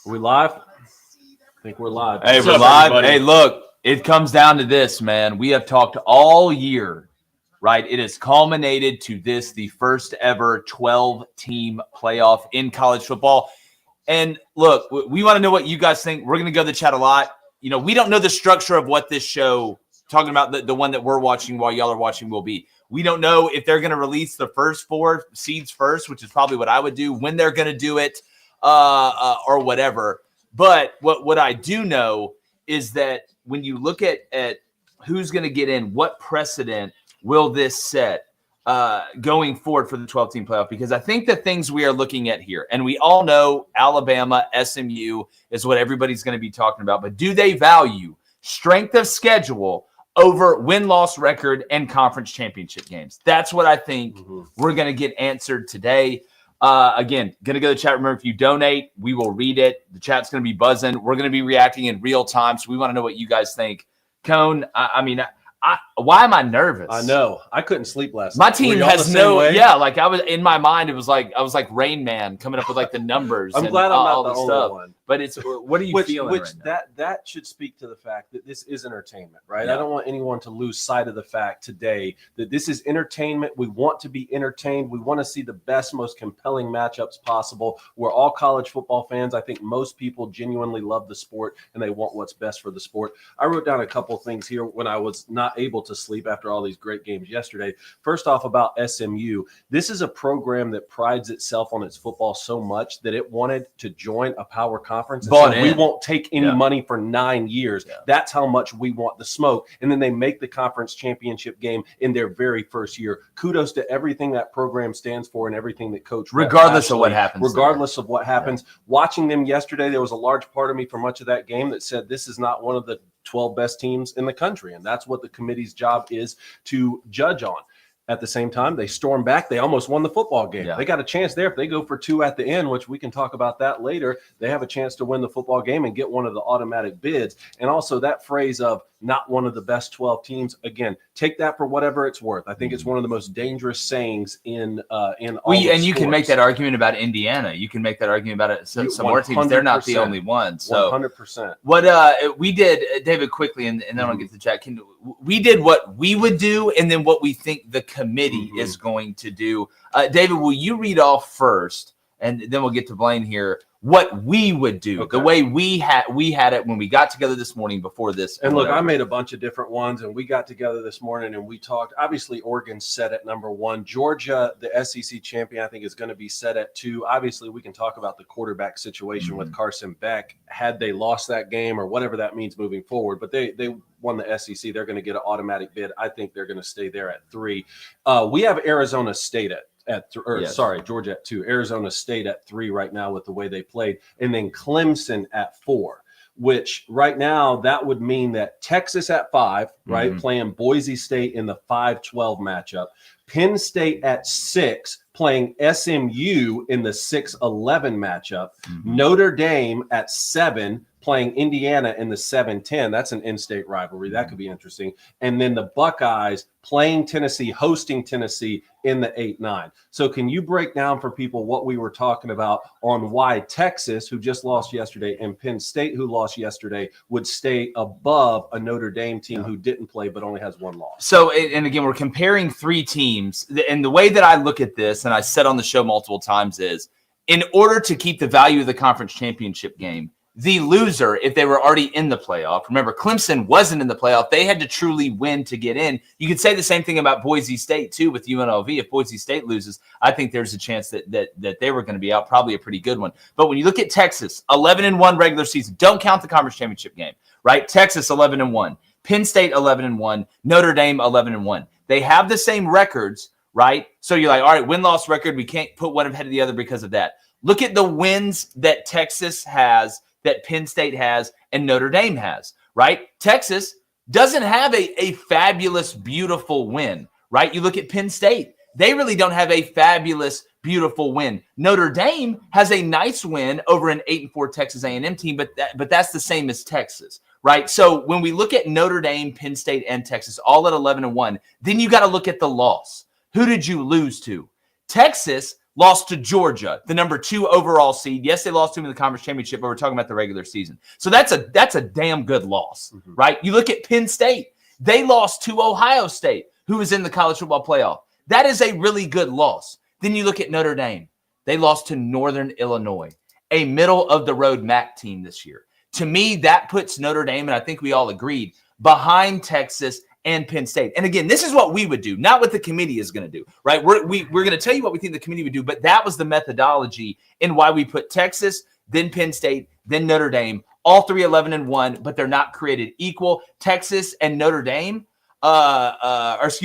Are we live? I think we're live. Hey, What's we're up, live. everybody? Hey, look, it comes down to this, man. We have talked all year, right? It has culminated to this, the first ever 12-team playoff in college football. And look, we want to know what you guys think. We're going to go to the chat a lot. You know, we don't know the structure of what this show, talking about the one that we're watching while y'all are watching, will be. We don't know if they're going to release the first 4 seeds first, which is probably what I would do, when they're going to do it, or whatever. But what I do know is that when you look at who's going to get in, what precedent will this set going forward for the 12-team playoff? Because I think the things we are looking at here, and we all know Alabama, SMU is what everybody's going to be talking about, but do they value strength of schedule over win-loss record and conference championship games? That's what I think we're going to get answered today. Again, going to go to the chat. Remember, if you donate, we will read it. The chat's going to be buzzing. We're going to be reacting in real time, so we want to know what you guys think. Cone, why am I nervous? I know. I couldn't sleep last night. My Were team y'all has the same way? like I was in my mind. It was like I was like Rain Man coming up with like the numbers. I'm and glad I'm all not the this only stuff. one. But it's what are you feeling right now? That should speak to the fact that this is entertainment, right? Yeah. I don't want anyone to lose sight of the fact today that this is entertainment. We want to be entertained. We want to see the best, most compelling matchups possible. We're all college football fans. I think most people genuinely love the sport and they want what's best for the sport. I wrote down a couple things here when I was not able to sleep after all these great games yesterday. First off, about SMU, this is a program that prides itself on its football so much that it wanted to join a power conference. And so we won't take any money for 9 years. Yeah. That's how much we want the smoke. And then they make the conference championship game in their very first year. Kudos to everything that program stands for and everything that Coach regardless of what happens. Regardless of what happens. Watching them yesterday, there was a large part of me for much of that game that said this is not one of the 12 best teams in the country. And that's what the committee's job is to judge on. At the same time, they stormed back. They almost won the football game. Yeah. They got a chance there. If they go for 2 at the end, which we can talk about that later, they have a chance to win the football game and get one of the automatic bids. And also that phrase of not one of the best 12 teams, again, take that for whatever it's worth. I think it's one of the most dangerous sayings in all and you can make that argument about Indiana. You can make that argument about it. Some more teams, they're not the only ones. So 100%. What we did, David, quickly, and then I'll get to the chat. We did what we would do, and then what we think the committee is going to do. David, will you read off first, and then we'll get to Blaine here, what we would do, the way we had it when we got together this morning before this. And look, I made a bunch of different ones, and we got together this morning and we talked. Obviously, Oregon's set at number 1. Georgia, the SEC champion, I think is going to be set at 2. Obviously, we can talk about the quarterback situation with Carson Beck. Had they lost that game or whatever that means moving forward, but they won the SEC. They're going to get an automatic bid. I think they're going to stay there at 3. We have Arizona State Georgia at 2, Arizona State at 3 right now with the way they played, and then Clemson at 4, which right now that would mean that Texas at 5, right, playing Boise State in the 5-12 matchup, Penn State at 6, playing SMU in the 6-11 matchup, Notre Dame at 7, playing Indiana in the 7-10. That's an in-state rivalry. That could be interesting. And then the Buckeyes playing Tennessee, hosting Tennessee in the 8-9. So can you break down for people what we were talking about on why Texas, who just lost yesterday, and Penn State, who lost yesterday, would stay above a Notre Dame team who didn't play but only has 1 loss? So, and again, we're comparing 3 teams. And the way that I look at this, and I said on the show multiple times, is in order to keep the value of the conference championship game, the loser, if they were already in the playoff, remember, Clemson wasn't in the playoff. They had to truly win to get in. You could say the same thing about Boise State, too, with UNLV. If Boise State loses, I think there's a chance that they were going to be out, probably a pretty good one. But when you look at Texas, 11-1 regular season, don't count the conference championship game, right? Texas, 11-1. Penn State, 11-1. Notre Dame, 11-1. They have the same records, right? So you're like, all right, win-loss record, we can't put one ahead of the other because of that. Look at the wins that Texas has, that Penn State has, and Notre Dame has, right? Texas doesn't have a fabulous, beautiful win, right? You look at Penn State. They really don't have a fabulous, beautiful win. Notre Dame has a nice win over an 8-4 Texas A&M team, but that's the same as Texas, right? So when we look at Notre Dame, Penn State, and Texas all at 11-1, then you got to look at the loss. Who did you lose to? Texas lost to Georgia, the number 2 overall seed. Yes, they lost to them in the conference championship, but we're talking about the regular season. So that's a damn good loss, right? You look at Penn State. They lost to Ohio State, who was in the college football playoff. That is a really good loss. Then you look at Notre Dame. They lost to Northern Illinois, a middle-of-the-road MAC team this year. To me, that puts Notre Dame, and I think we all agreed, behind Texas and Penn State. And again, this is what we would do, not what the committee is going to do, right? We're going to tell you what we think the committee would do, but that was the methodology in why we put Texas, then Penn State, then Notre Dame, all 3 11-1, but they're not created equal. Texas and Notre Dame, Texas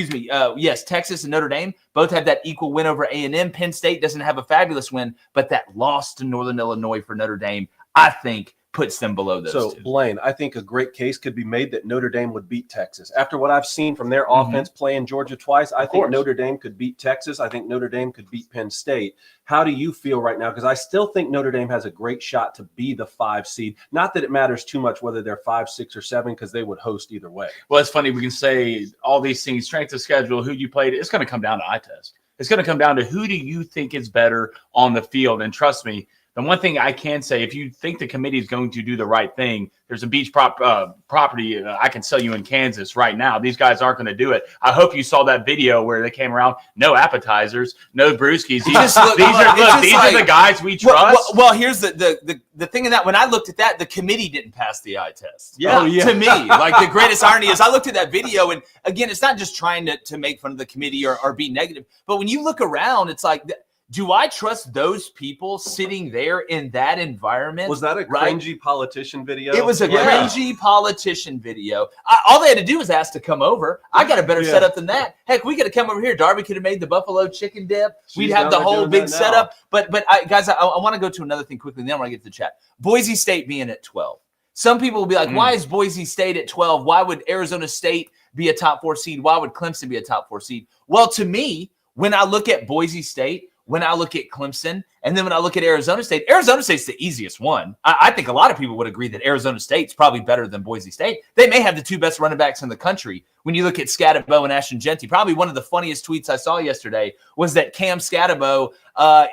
and Notre Dame both have that equal win over A&M. Penn State doesn't have a fabulous win, but that loss to Northern Illinois for Notre Dame, I think, puts them below those two. Blaine, I think a great case could be made that Notre Dame would beat Texas. After what I've seen from their offense playing Georgia twice, I think Notre Dame could beat Texas. I think Notre Dame could beat Penn State. How do you feel right now? Because I still think Notre Dame has a great shot to be the 5 seed. Not that it matters too much whether they're 5, 6, or 7, because they would host either way. Well, it's funny. We can say all these things, strength of schedule, who you played. It's going to come down to eye test. It's going to come down to who do you think is better on the field. And trust me, the one thing I can say, if you think the committee is going to do the right thing, there's a beach property I can sell you in Kansas right now. These guys aren't going to do it. I hope you saw that video where they came around, no appetizers, no brewskis. These are the guys we trust. Well, here's the thing in that. When I looked at that, the committee didn't pass the eye test. Yeah. To me, like the greatest irony is I looked at that video, and again, it's not just trying to make fun of the committee or be negative, but when you look around, it's like, do I trust those people sitting there in that environment? Was that a cringy politician video? It was a cringy politician video. All they had to do was ask to come over. I got a better setup than that. Heck, we could have come over here. Darby could have made the buffalo chicken dip. We'd have the whole big setup. But guys, I want to go to another thing quickly, and then I want to get to the chat. Boise State being at 12. Some people will be like, why is Boise State at 12? Why would Arizona State be a top 4 seed? Why would Clemson be a top 4 seed? Well, to me, when I look at Boise State, when I look at Clemson, and then when I look at Arizona State's the easiest one. I think a lot of people would agree that Arizona State's probably better than Boise State. They may have the 2 best running backs in the country. When you look at Scatabo and Ashton Genty, probably one of the funniest tweets I saw yesterday was that Cam Scatabo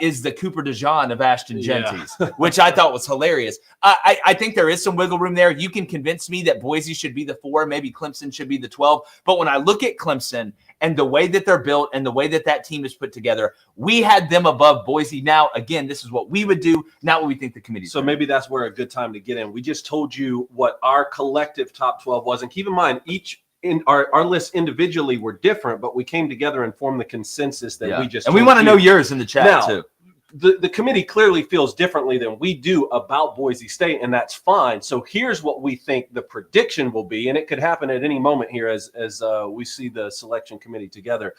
is the Cooper DeJean of Ashton Genty's, which I thought was hilarious. I think there is some wiggle room there. You can convince me that Boise should be the 4, maybe Clemson should be the 12. But when I look at Clemson and the way that they're built and the way that team is put together, we had them above Boise. Now, again, this is what we would do, not what we think the committee. So maybe that's where a good time to get in. We just told you what our collective top 12 was. And keep in mind, our lists individually were different, but we came together and formed the consensus that we just. And we want to know yours in the chat now, too. The committee clearly feels differently than we do about Boise State, and that's fine. So here's what we think the prediction will be, and it could happen at any moment here as we see the selection committee together.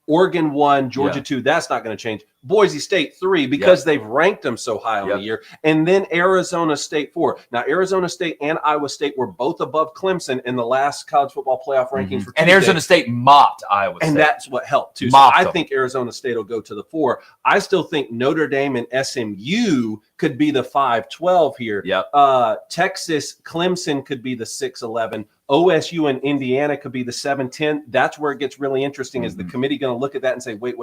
Oregon 1, Georgia 2. That's not going to change. Boise State 3 because they've ranked them so high on the year. And then Arizona State 4. Now, Arizona State and Iowa State were both above Clemson in the last college football playoff rankings for Tuesday. And Arizona State mopped Iowa State. And that's what helped, too. So I think Arizona State will go to the 4. I still think Notre Dame and SMU could be the 5-12 here. Texas, Clemson could be the 6-11. OSU and Indiana could be the 7-10. That's where it gets really interesting. Is the committee going to look at that and say, wait,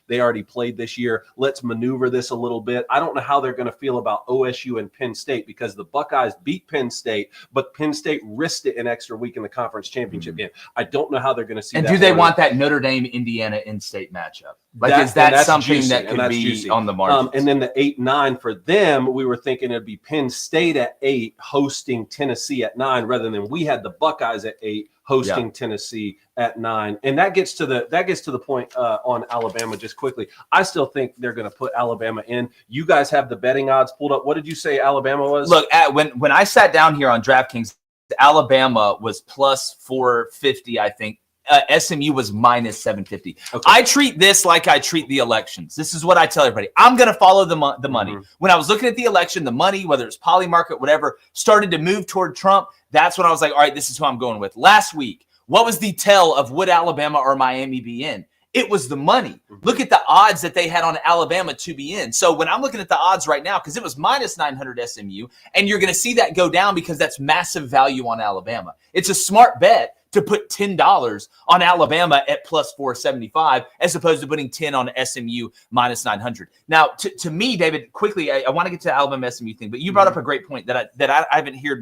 they already played this year. Let's maneuver this a little bit. I don't know how they're going to feel about OSU and Penn State because the Buckeyes beat Penn State, but Penn State risked it an extra week in the conference championship game. I don't know how they're going to see and that. And do they want that Notre Dame, Indiana in-state matchup? Like, is that something juicy, that could be juicy on the margins? And then the 8-9 for them, we were thinking it'd be Penn State at 8 hosting Tennessee at 9 rather than we had the Buckeyes at 8 hosting Tennessee at 9. And that gets to the point on Alabama just quickly. I still think they're going to put Alabama in. You guys have the betting odds pulled up. What did you say Alabama was? Look, when I sat down here on DraftKings, Alabama was plus 450, I think. SMU was minus 750. Okay. I treat this like I treat the elections. This is what I tell everybody. I'm going to follow the money. When I was looking at the election, the money, whether it's Polymarket, whatever, started to move toward Trump. That's when I was like, all right, this is who I'm going with. Last week, what was the tell of would Alabama or Miami be in? It was the money. Look at the odds that they had on Alabama to be in. So when I'm looking at the odds right now, because it was minus 900 SMU, and you're going to see that go down because that's massive value on Alabama. It's a smart bet to put $10 on Alabama at plus 475 as opposed to putting 10 on SMU minus 900. Now, to me, David, quickly, I want to get to the Alabama SMU thing, but you brought up a great point that I haven't heard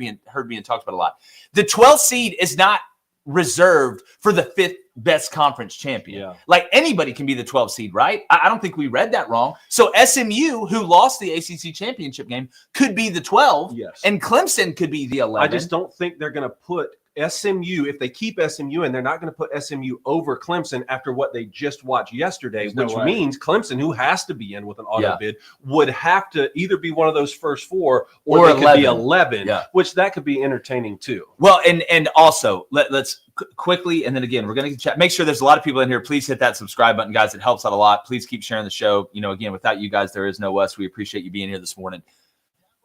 being talked about a lot. The 12th seed is not reserved for the 5th best conference champion. Yeah. Like anybody can be the 12th seed, right? I don't think we read that wrong. So SMU, who lost the ACC championship game, could be the 12, Yes. and Clemson could be the 11. I just don't think they're going to put SMU, if they keep SMU in, they're not going to put SMU over Clemson after what they just watched yesterday, which means Clemson, who has to be in with an auto bid, would have to either be one of those first 4 or they 11. Could be 11, which that could be entertaining too. Well, and also let's quickly, and then again, we're going to chat. Make sure there's a lot of people in here. Please hit that subscribe button, guys. It helps out a lot. Please keep sharing the show. Again, without you guys, there is no us. We appreciate you being here this morning.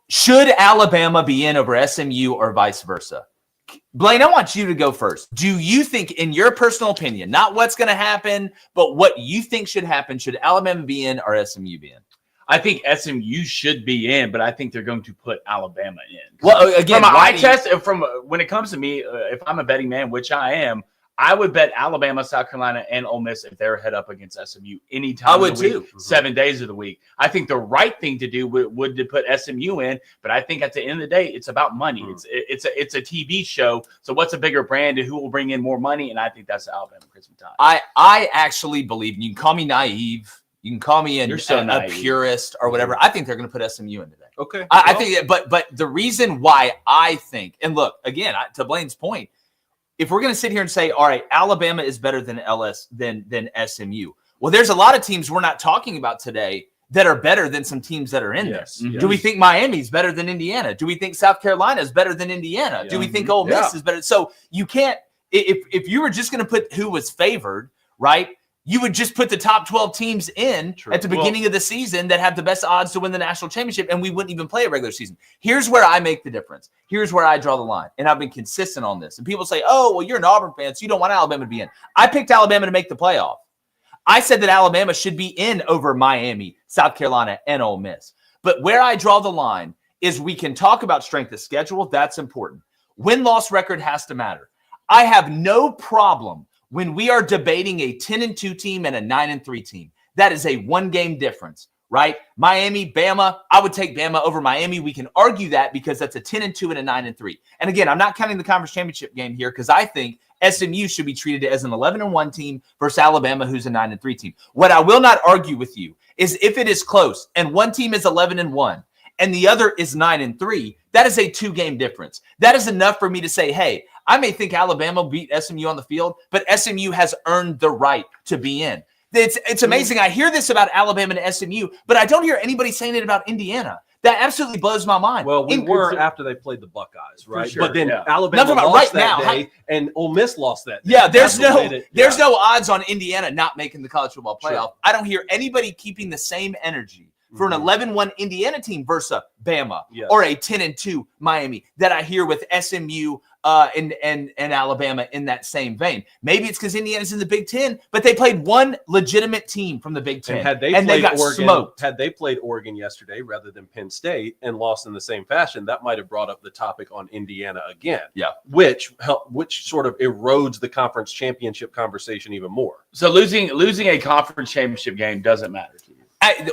Should Alabama be in over SMU or vice versa? Blaine, I want you to go first. Do you think, in your personal opinion, not what's going to happen, but what you think should happen, should Alabama be in or SMU be in? I think SMU should be in, but I think they're going to put Alabama in. Well, again, from an eye test, from when it comes to me, if I'm a betting man, which I am, I would bet Alabama, South Carolina, and Ole Miss if they're head up against SMU anytime I would of the week, too. 7 days of the week. I think the right thing to do would to put SMU in, but I think at the end of the day, it's about money. It's a TV show. So what's a bigger brand and who will bring in more money? And I think that's the Alabama Crimson Tide. I actually believe, and you can call me naive, you can call me a purist or whatever. I think they're going to put SMU in today. Okay. I think, but the reason why I think, and look, again, to Blaine's point, if we're going to sit here and say, all right, Alabama is better than than SMU. Well, there's a lot of teams we're not talking about today that are better than some teams that are in there. Do we think Miami's better than Indiana? Do we think South Carolina is better than Indiana? Do we think Ole Miss is better? So you can't, if you were just going to put who was favored, right, you would just put the top 12 teams in at the beginning of the season that have the best odds to win the national championship, and we wouldn't even play a regular season. Here's where I make the difference. Here's where I draw the line, and I've been consistent on this. And people say, oh, well, you're an Auburn fan, so you don't want Alabama to be in. I picked Alabama to make the playoff. I said that Alabama should be in over Miami, South Carolina, and Ole Miss. But where I draw the line is we can talk about strength of schedule. That's important. Win-loss record has to matter. I have no problem when we are debating a 10-2 team and a 9-3 team. That is a one-game difference, right? Miami, Bama, I would take Bama over Miami. We can argue that because that's a 10-2 and a 9-3. And again, I'm not counting the conference championship game here because I think SMU should be treated as an 11-1 team versus Alabama, who's a 9-3 team. What I will not argue with you is if it is close and one team is 11-1 and the other is 9-3, that is a 2-game difference. That is enough for me to say, hey, I may think Alabama beat SMU on the field, but SMU has earned the right to be in. It's amazing. I hear this about Alabama and SMU, but I don't hear anybody saying it about Indiana. That absolutely blows my mind. Well, we were after they played the Buckeyes, right? Sure, but then Alabama lost that day, and Ole Miss lost that day. Yeah, there's no odds on Indiana not making the college football playoff. Sure. I don't hear anybody keeping the same energy for an 11-1 Indiana team versus Bama or a 10-2 Miami that I hear with SMU and Alabama in that same vein. Maybe it's because Indiana's in the Big Ten, but they played one legitimate team from the Big Ten. And had they played Oregon yesterday rather than Penn State and lost in the same fashion, that might have brought up the topic on Indiana again. Yeah, which sort of erodes the conference championship conversation even more. So losing a conference championship game doesn't matter to you.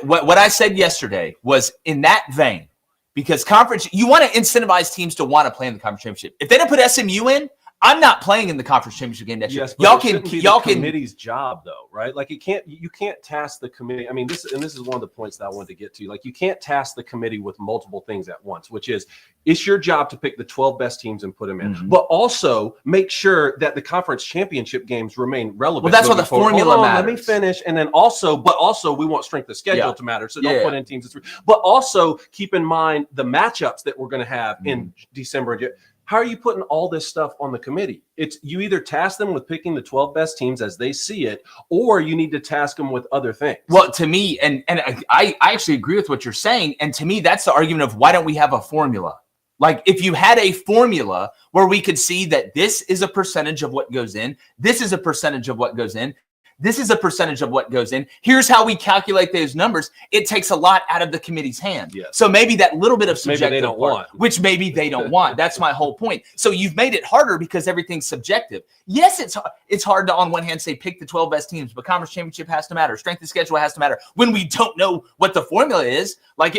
What I said yesterday was in that vein, because conference, you want to incentivize teams to want to play in the conference championship. If they don't put SMU in, I'm not playing in the conference championship game next year. Y'all can committee's job though, right? Like you can't task the committee. I mean, this is one of the points that I wanted to get to. Like you can't task the committee with multiple things at once, which is it's your job to pick the 12 best teams and put them in, but also make sure that the conference championship games remain relevant. Well, that's what the formula matters. Let me finish, and then also we want strength of schedule to matter, so don't put in teams. But also keep in mind the matchups that we're going to have in December. How are you putting all this stuff on the committee? It's you either task them with picking the 12 best teams as they see it, or you need to task them with other things. Well, to me, and I actually agree with what you're saying. And to me, that's the argument of why don't we have a formula? Like if you had a formula where we could see that this is a percentage of what goes in, this is a percentage of what goes in, This is a percentage of what goes in. Here's how we calculate those numbers. It takes a lot out of the committee's hand. Yes. So maybe that little bit of subjective maybe they don't want, which maybe they don't want. That's my whole point. So you've made it harder because everything's subjective. Yes, it's hard to on one hand say pick the 12 best teams, but conference championship has to matter. Strength of schedule has to matter when we don't know what the formula is. Like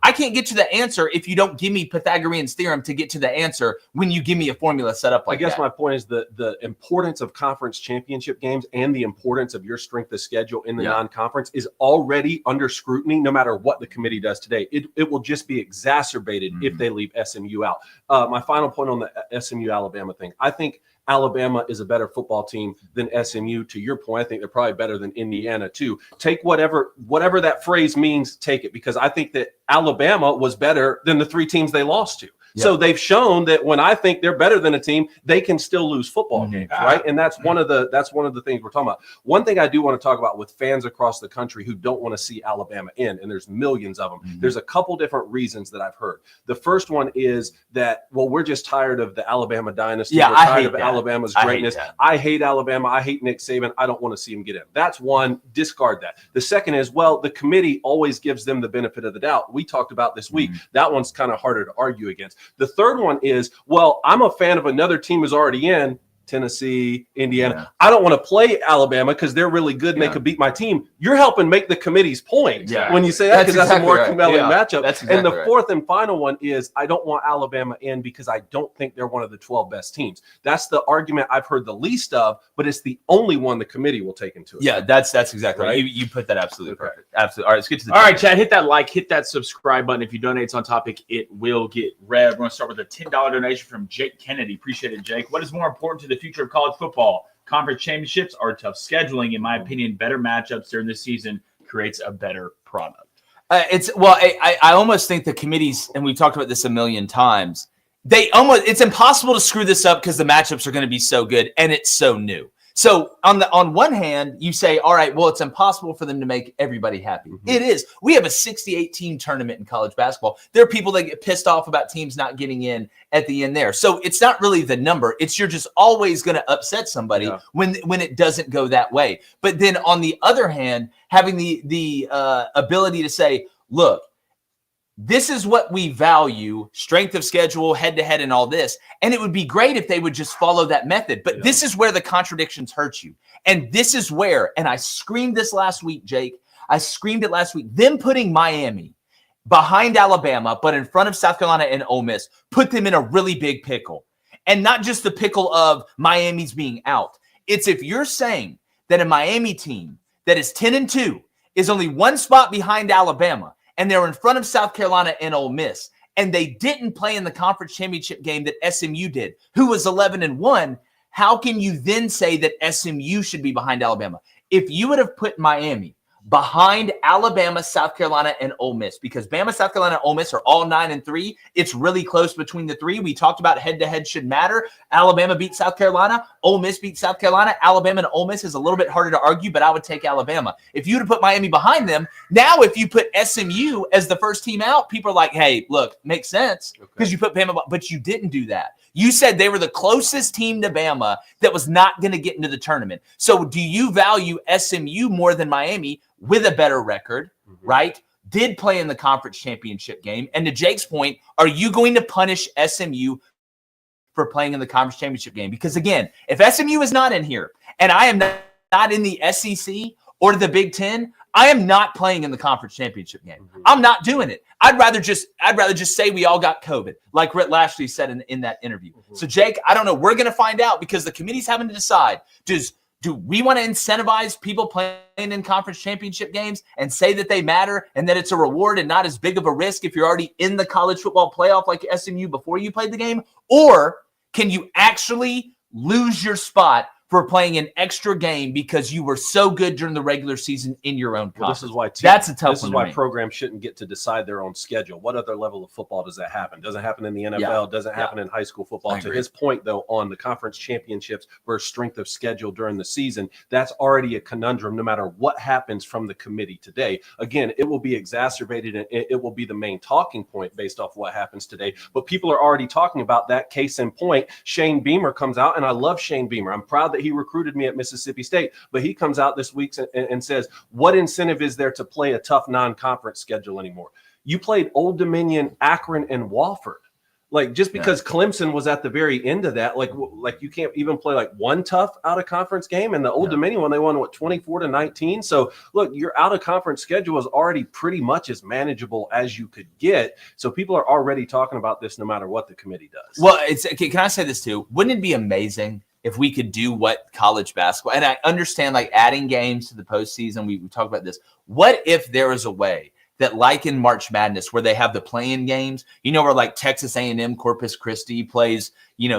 I can't get to the answer if you don't give me Pythagorean's theorem to get to the answer when you give me a formula set up like that. I guess my point is the importance of conference championship games and the importance of your strength of schedule in the non-conference is already under scrutiny no matter what the committee does today. It will just be exacerbated if they leave SMU out. My final point on the SMU Alabama thing, I think Alabama is a better football team than SMU. To your point, I think they're probably better than Indiana too. Take whatever that phrase means, take it, because I think that Alabama was better than the 3 teams they lost to. Yep. So they've shown that when I think they're better than a team, they can still lose football games, right? And that's one of the things we're talking about. One thing I do want to talk about with fans across the country who don't want to see Alabama in, and there's millions of them. There's a couple different reasons that I've heard. The first one is that, well, we're just tired of the Alabama dynasty. Yeah, we're tired of Alabama's greatness. I hate Alabama. I hate Nick Saban. I don't want to see him get in. That's one. Discard that. The second is, well, the committee always gives them the benefit of the doubt. We talked about this week. That one's kind of harder to argue against. The third one is, well, I'm a fan of another team who's already in, Tennessee, Indiana. Yeah. I don't want to play Alabama because they're really good and they could beat my team. You're helping make the committee's point when you say that, because that's a more compelling matchup. And the fourth and final one is, I don't want Alabama in because I don't think they're one of the 12 best teams. That's the argument I've heard the least of, but it's the only one the committee will take into it. Yeah, that's exactly right. You put that absolutely perfect. Absolutely. All right, let's get to the All right, Chad, hit that like, hit that subscribe button. If you donate on topic, it will get read. We're going to start with a $10 donation from Jake Kennedy. Appreciate it, Jake. What is more important to the future of college football? Conference championships or tough scheduling? In my opinion, better matchups during the season creates a better product. I almost think the committees, and we've talked about this a million times, it's impossible to screw this up because the matchups are going to be so good and it's so new. So on one hand, you say, all right, well, it's impossible for them to make everybody happy. It is. We have a 68-team tournament in college basketball. There are people that get pissed off about teams not getting in at the end there. So it's not really the number. It's you're just always going to upset somebody when it doesn't go that way. But then on the other hand, having the ability to say, look, this is what we value, strength of schedule, head-to-head, and all this. And it would be great if they would just follow that method. But this is where the contradictions hurt you. And this is where, and I screamed this last week, Jake. I screamed it last week. Them putting Miami behind Alabama, but in front of South Carolina and Ole Miss, put them in a really big pickle. And not just the pickle of Miami's being out. It's if you're saying that a Miami team that is 10-2 is only one spot behind Alabama, and they're in front of South Carolina and Ole Miss, and they didn't play in the conference championship game that SMU did, who was 11-1, how can you then say that SMU should be behind Alabama? If you would have put Miami behind Alabama, South Carolina, and Ole Miss, because Bama, South Carolina, and Ole Miss are all 9-3. It's really close between the three. We talked about head-to-head should matter. Alabama beat South Carolina. Ole Miss beat South Carolina. Alabama and Ole Miss is a little bit harder to argue, but I would take Alabama. If you would have put Miami behind them, now if you put SMU as the first team out, people are like, hey, look, makes sense because you put Bama, but you didn't do that. You said they were the closest team to Bama that was not going to get into the tournament. So do you value SMU more than Miami with a better record, right? Did play in the conference championship game. And to Jake's point, are you going to punish SMU for playing in the conference championship game? Because again, if SMU is not in here and I am not in the SEC or the Big Ten, I am not playing in the conference championship game. I'm not doing it. I'd rather just say we all got COVID, like Rhett Lashley said in that interview. So Jake, I don't know. We're going to find out because the committee's having to decide. Do we want to incentivize people playing in conference championship games and say that they matter and that it's a reward and not as big of a risk if you're already in the college football playoff like SMU before you played the game? Or can you actually lose your spot for playing an extra game because you were so good during the regular season in your own conference? This is why that's a tough one. This is why programs shouldn't get to decide their own schedule. What other level of football does that happen? Doesn't happen in the NFL. Doesn't happen in high school football. To his point, though, on the conference championships versus strength of schedule during the season, that's already a conundrum no matter what happens from the committee today. Again, it will be exacerbated and it will be the main talking point based off what happens today. But people are already talking about that. Case in point, Shane Beamer comes out, and I love Shane Beamer. I'm proud that He recruited me at Mississippi State, but he comes out this week and says, what incentive is there to play a tough non-conference schedule anymore? You played Old Dominion, Akron, and Wofford. Like, just because Clemson was at the very end of that, like you can't even play like one tough out of conference game. And the Old Dominion one, they won 24-19. So look, your out of conference schedule is already pretty much as manageable as you could get. So people are already talking about this no matter what the committee does. Well, can I say this too? Wouldn't it be amazing if we could do what college basketball, and I understand like adding games to the postseason, we talk about this. What if there was a way that, like in March Madness, where they have the play-in games, where like Texas A&M Corpus Christi plays,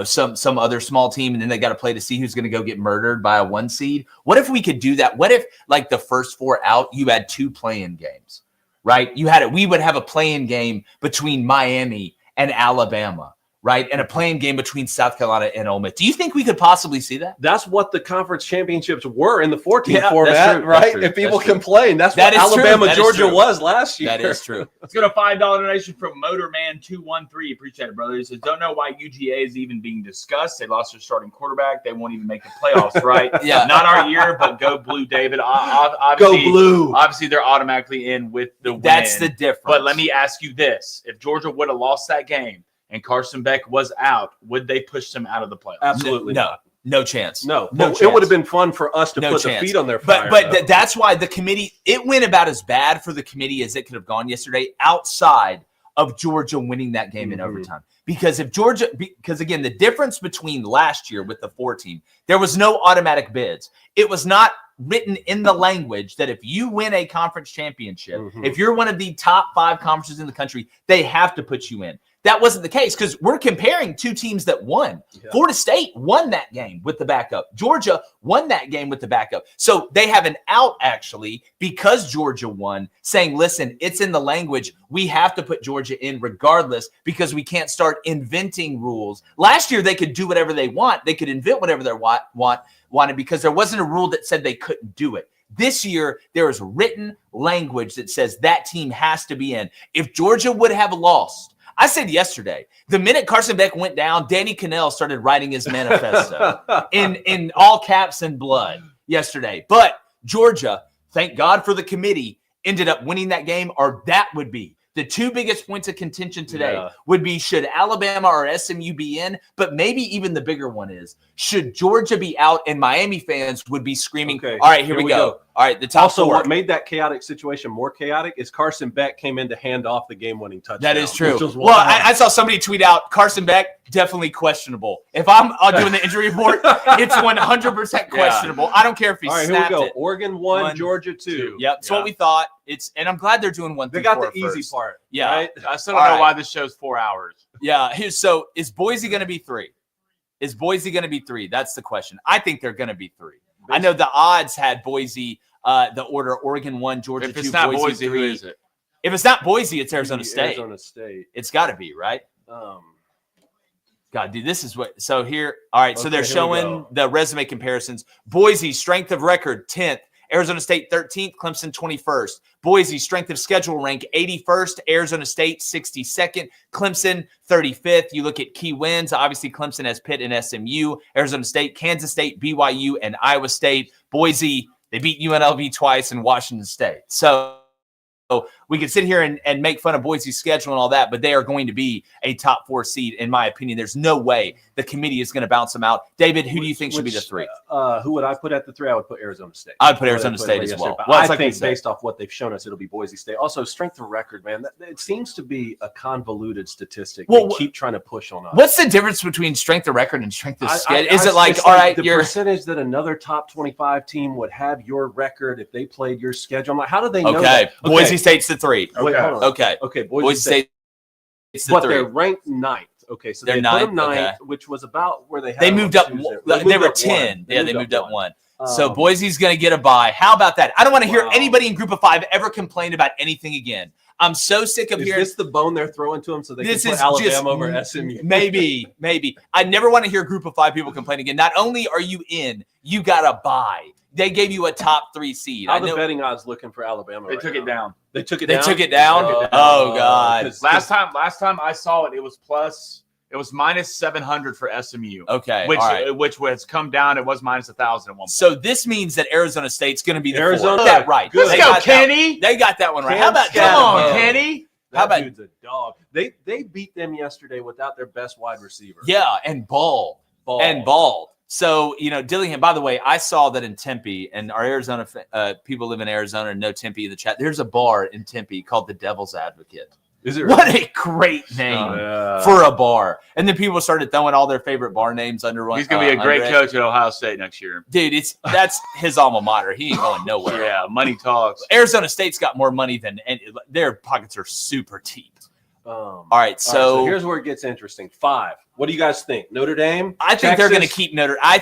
some other small team, and then they got to play to see who's going to go get murdered by a 1 seed. What if we could do that? What if, like, the first 4 out, you had 2 play-in games, right? We would have a play-in game between Miami and Alabama, right? And a play-in game between South Carolina and Ole Miss. Do you think we could possibly see that? That's what the conference championships were in the 14 Yeah, format, that's true, right? that's true, If people that's true. complain, that's That what is true, Alabama, that is Georgia true. was last year. That is true. Let's go to $5 donation from Motorman213. Appreciate it, brother. He says, don't know why UGA is even being discussed. They lost their starting quarterback. They won't even make the playoffs, right? Yeah. Not our year, but go blue, David. Go Obviously, blue. Obviously, they're automatically in with the win. That's the difference. But let me ask you this. If Georgia would have lost that game and Carson Beck was out, would they push them out of the playoffs? Absolutely not. No chance. No, No it would have chance. been fun for us to No put chance. the feet on their fire. But that's why the committee, it went about as bad for the committee as it could have gone yesterday outside of Georgia winning that game in overtime. Because again, the difference between last year with the 4 team, there was no automatic bids. It was not written in the language that if you win a conference championship, if you're one of the top 5 conferences in the country, they have to put you in. That wasn't the case because we're comparing 2 teams that won. Yeah. Florida State won that game with the backup. Georgia won that game with the backup. So they have an out, actually, because Georgia won, saying, listen, it's in the language. We have to put Georgia in regardless because we can't start inventing rules. Last year, they could do whatever they want. They could invent whatever they wanted because there wasn't a rule that said they couldn't do it. This year, there is written language that says that team has to be in. If Georgia would have lost, I said yesterday, the minute Carson Beck went down, Danny Cannell started writing his manifesto in all caps and blood yesterday. But Georgia, thank God for the committee, ended up winning that game, or that would be the 2 biggest points of contention today would be, should Alabama or SMU be in? But maybe even the bigger one is, should Georgia be out? And Miami fans would be screaming, all right, here we go. All right, the top also, 4. what made that chaotic situation more chaotic is Carson Beck came in to hand off the game-winning touchdown. That is true. Well, I saw somebody tweet out, Carson Beck, definitely questionable. If I'm doing the injury report, it's 100% questionable. I don't care if he snapped it. All right, here we go. Oregon 1, Georgia 2. Yep, that's what we thought. And I'm glad they're doing 1 through 4 They got the easy first. part. Yeah. Right? I still don't know why this show's 4 hours. Yeah. So is Boise going to be 3? Is Boise going to be 3? That's the question. I think they're going to be 3. I know the odds had Boise, the order Oregon 1, Georgia 2, If it's not Boise, 3. who is it? If it's not Boise, it's Arizona State. Arizona State. It's got to be, right? God, dude, this is what. So here, all right. So they're showing the resume comparisons. Boise, strength of record, 10th. Arizona State, 13th. Clemson, 21st. Boise, strength of schedule rank, 81st. Arizona State, 62nd. Clemson, 35th. You look at key wins. Obviously, Clemson has Pitt and SMU. Arizona State, Kansas State, BYU, and Iowa State. Boise, they beat UNLV twice and Washington State. So we could sit here and make fun of Boise's schedule and all that, but they are going to be a top 4 seed, in my opinion. There's no way the committee is going to bounce them out. David, who do you think should be the 3? Who would I put at the 3? I would put Arizona State. I'd put Arizona State as well. I think based off what they've shown us, it'll be Boise State. Also, strength of record, man. It seems to be a convoluted statistic. Well, they keep trying to push on us. What's the difference between strength of record and strength of schedule? Is it like, all right, the percentage that another top 25 team would have your record if they played your schedule? I'm like, how do they know that? Okay, Boise State's the 3. Wait, hold on. Okay, Boise State's the but 3. they're ranked 9th. Okay, so they're they ninth, put them 9th, okay. which was about where they had. They moved up. They were 10. They moved up 1. So Um, Boise's going to get a bye. How about that? I don't want to hear anybody in Group of 5 ever complain about anything again. I'm so sick of hearing. Is this the bone they're throwing to them so they This can is put Alabama just- over SMU? Maybe. I never want to hear a Group of 5 people complain again. Not only are you in, you got a bye. They gave you a top 3 seed. How are the betting odds looking for Alabama? They took it down. They took it They down. took it down. Oh God! Last time I saw it, it was It was minus 700 for SMU. Okay, which all right. which has come down. It was minus 1,000 at one point. So this means that Arizona State's going to be the Arizona. four. That right. Good. Let's They go, got Kenny. They got that one right. Cam How about Scott. Come on, that? Kenny. That How about- dude's a dog. They beat them yesterday without their best wide receiver. Yeah, and bald. So, Dillingham, by the way, I saw that in Tempe, and our Arizona people live in Arizona and know Tempe in the chat. There's a bar in Tempe called the Devil's Advocate. Is it? What a great name for a bar. And then people started throwing all their favorite bar names under one. He's going to be a great coach at Ohio State next year. Dude, that's his alma mater. He ain't going nowhere. Yeah, money talks. Arizona State's got more money than their pockets are super deep. All right, so here's where it gets interesting. 5. What do you guys think? Notre Dame? I think they're going to keep Notre. I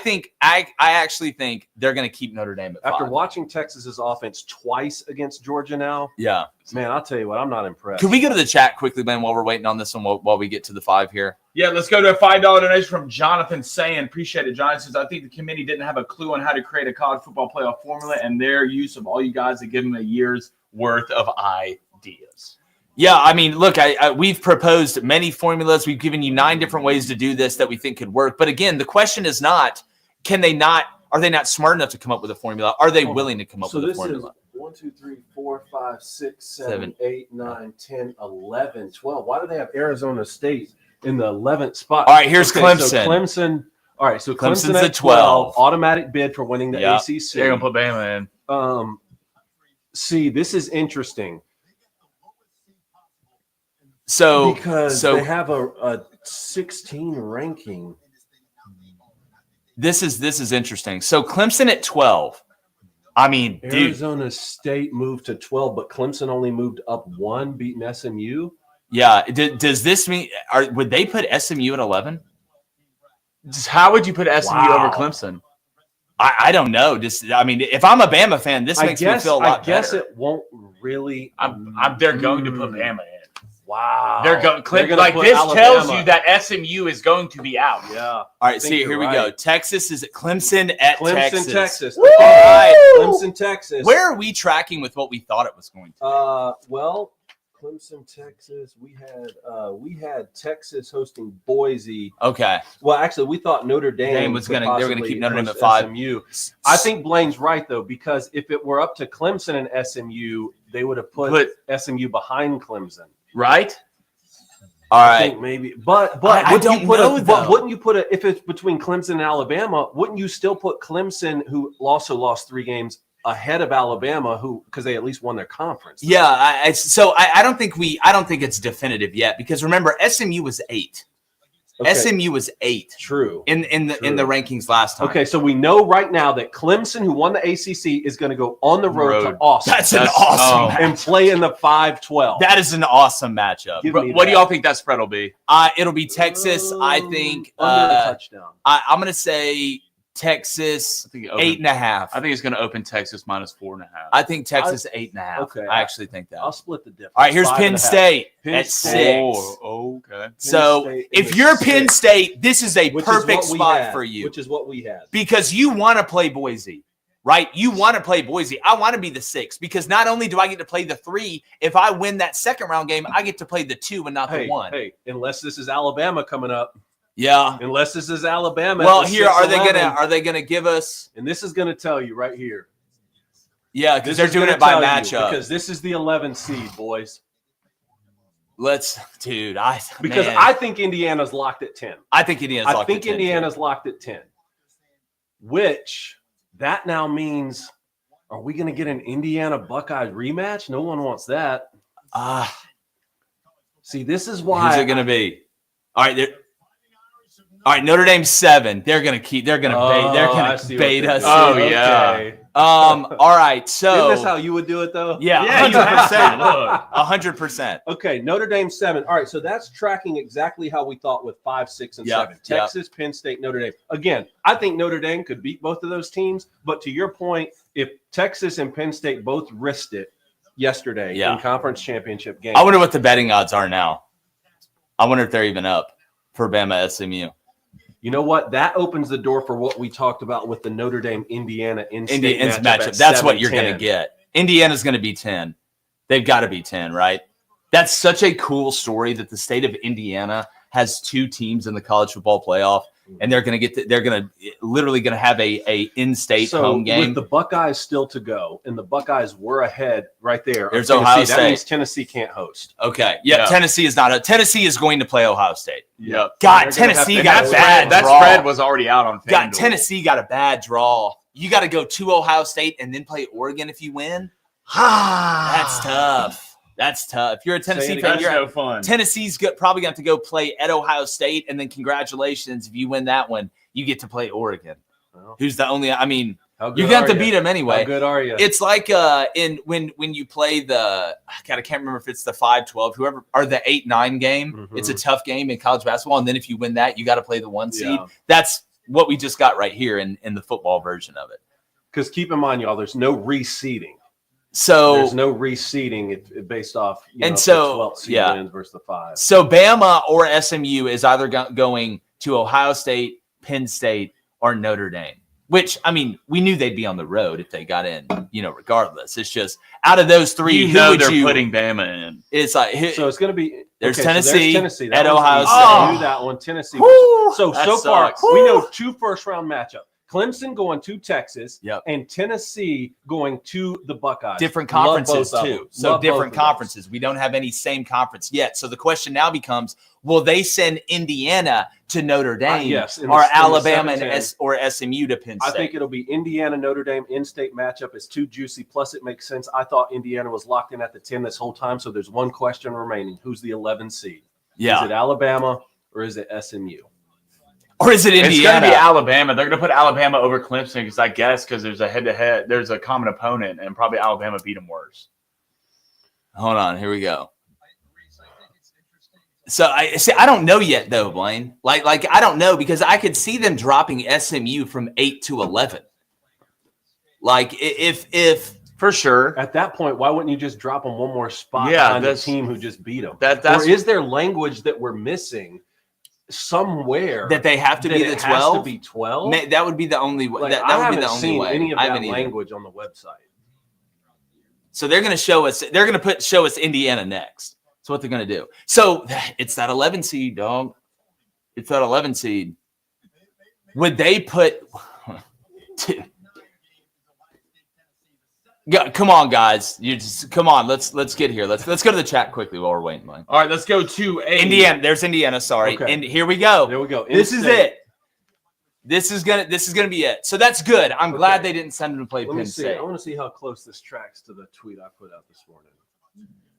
actually think they're going to keep Notre Dame at 5. After watching Texas's offense twice against Georgia now, yeah, man, I'll tell you what, I'm not impressed. Can we go to the chat quickly, Ben, while we're waiting on this one, while we get to the 5 here? Yeah, let's go to a $5 donation from Jonathan Sayin. Appreciate it, Jonathan. Says, I think the committee didn't have a clue on how to create a college football playoff formula, and their use of all you guys to give them a year's worth of ideas. Yeah, I mean, look, we've proposed many formulas. We've given you 9 different ways to do this that we think could work. But again, the question is not, are they not smart enough to come up with a formula? Are they willing to come up with a formula? So this is 1, 2, 3, 4, 5, 6, 7, 8, 9, 10, 11, 12. Why do they have Arizona State in the 11th spot? All right, here's Clemson. So Clemson. All right, so Clemson's Clemson at 12. Automatic bid for winning the ACC. They're going to put Bama in. See, this is interesting. Because they have a 16 ranking. This is interesting. So Clemson at 12. I mean, Arizona State moved to 12, but Clemson only moved up 1, beating SMU. Yeah. Does this mean would they put SMU at 11? How would you put SMU over Clemson? I don't know. If I'm a Bama fan, this makes me feel a lot better. I guess it won't really. They're going to put Bama in. Wow. They're going like this Alabama. Tells you that SMU is going to be out. Yeah. All right, see, here we go. Texas is at Clemson at Texas. All right. Clemson, Texas. Where are we tracking with what we thought it was going to be? Well, Clemson, Texas. We had Texas hosting Boise. Okay. Well, actually, we thought Notre Dame they were going to keep Notre Dame at 5. SMU. I think Blaine's right though, because if it were up to Clemson and SMU, they would have put SMU behind Clemson. Right. All right. I think maybe, but wouldn't you put if it's between Clemson and Alabama? Wouldn't you still put Clemson, who also lost 3 games, ahead of Alabama, because they at least won their conference? Yeah. I don't think it's definitive yet, because remember, SMU was 8. Okay. SMU was 8. True. In the rankings last time. Okay, so we know right now that Clemson, who won the ACC, is going to go on the road to Austin. That's an awesome matchup. And play in the 5-12. That is an awesome matchup. What do y'all think that spread will be? It'll be Texas. I think under a touchdown. I'm going to say Texas 8.5. I think it's going to open Texas minus 4.5. I think Texas 8.5. Okay, I actually think that. I'll split the difference. All right, here's Penn State at 6. Oh, okay. So if you're Penn State, this is a perfect spot for you. Which is what we had. Because you want to play Boise, right? You want to play Boise. I want to be the 6, because not only do I get to play the 3, if I win that second round game, I get to play the 2 and not the 1. Hey, unless this is Alabama coming up. Yeah. Unless this is Alabama. Well, here are they gonna give us? And this is gonna tell you right here. Yeah, because they're doing it by matchup. Because this is the 11th seed, boys. I think Indiana's locked at 10. I think Indiana's locked at 10. Which that now means, are we going to get an Indiana Buckeyes rematch? No one wants that. See, this is why. Who's it going to be? All right, Notre Dame 7. They're going to bait us. Oh, yeah. All right, so isn't this how you would do it though? Yeah, 100%. 100%. Okay, Notre Dame 7. All right, so that's tracking exactly how we thought with 5, 6, and 7. Texas, Penn State, Notre Dame. Again, I think Notre Dame could beat both of those teams, but to your point, if Texas and Penn State both risked it yesterday in conference championship games. I wonder what the betting odds are now. I wonder if they're even up for Bama SMU. You know what? That opens the door for what we talked about with the Notre Dame Indiana in-state matchup. That's what you're going to get. Indiana's going to be 10. They've got to be 10, right? That's such a cool story that the state of Indiana has 2 teams in the college football playoff, and they're going to literally going to have a in-state home game. With the Buckeyes still to go, and the Buckeyes were ahead right there. There's Ohio State. That means Tennessee can't host. Okay. Yeah. Tennessee is not. Tennessee is going to play Ohio State. Yeah. God, Tennessee got a bad that draw. spread was already out on FanDuel. God, Tennessee got a bad draw. You got to go to Ohio State and then play Oregon if you win. That's tough. That's tough. If you're a Tennessee fan, that's no fun. Tennessee's probably going to have to go play at Ohio State, and then congratulations if you win that one, you get to play Oregon. Well, who's the only? I mean, you're going to have to beat them anyway. How good are you? It's like when you play the I can't remember if it's the 5-12, whoever, or the 8-9 game. Mm-hmm. It's a tough game in college basketball, and then if you win that, you got to play the 1 seed. Yeah. That's what we just got right here in the football version of it. Because keep in mind, y'all, there's no reseeding. So there's no reseeding based off the 12th seed wins versus the 5. So Bama or SMU is either going to Ohio State, Penn State, or Notre Dame. Which, I mean, we knew they'd be on the road if they got in, regardless. It's just out of those 3, they're putting Bama in. It's like so it's going to be there's Tennessee at Ohio State. I knew that one. Tennessee. So far we know 2 first-round matchups. Clemson going to Texas, and Tennessee going to the Buckeyes. Different conferences too. So different conferences. We don't have any same conference yet. So the question now becomes: will they send Indiana to Notre Dame, or Alabama or SMU to Penn State? I think it'll be Indiana, Notre Dame in-state matchup. It's too juicy. Plus, it makes sense. I thought Indiana was locked in at the 10 this whole time. So there's one question remaining: who's the 11 seed? Yeah, is it Alabama or is it SMU? Or is it Indiana? It's going to be Alabama. They're going to put Alabama over Clemson because there's a head-to-head. There's a common opponent, and probably Alabama beat them worse. Hold on. Here we go. So I don't know yet, though, Blaine. Like I don't know, because I could see them dropping SMU from 8 to 11. Like if for sure. At that point, why wouldn't you just drop them one more spot behind the team who just beat them? Or is there language that we're missing somewhere that they have to be the 12? Has to be 12? That would be the only way. That would be the only way. Any of that language on the website. So they're going to show us. They're going to show us Indiana next. That's what they're going to do. So it's that 11 seed, dog. It's that 11 seed. Would they put? Yeah, come on, guys. Come on. Let's get here. Let's go to the chat quickly while we're waiting, Mike. All right, let's go to Indiana. There's Indiana. Sorry, and here we go. There we go. This is it. This is gonna be it. So that's good. I'm glad they didn't send them to play Penn State. I want to see how close this tracks to the tweet I put out this morning.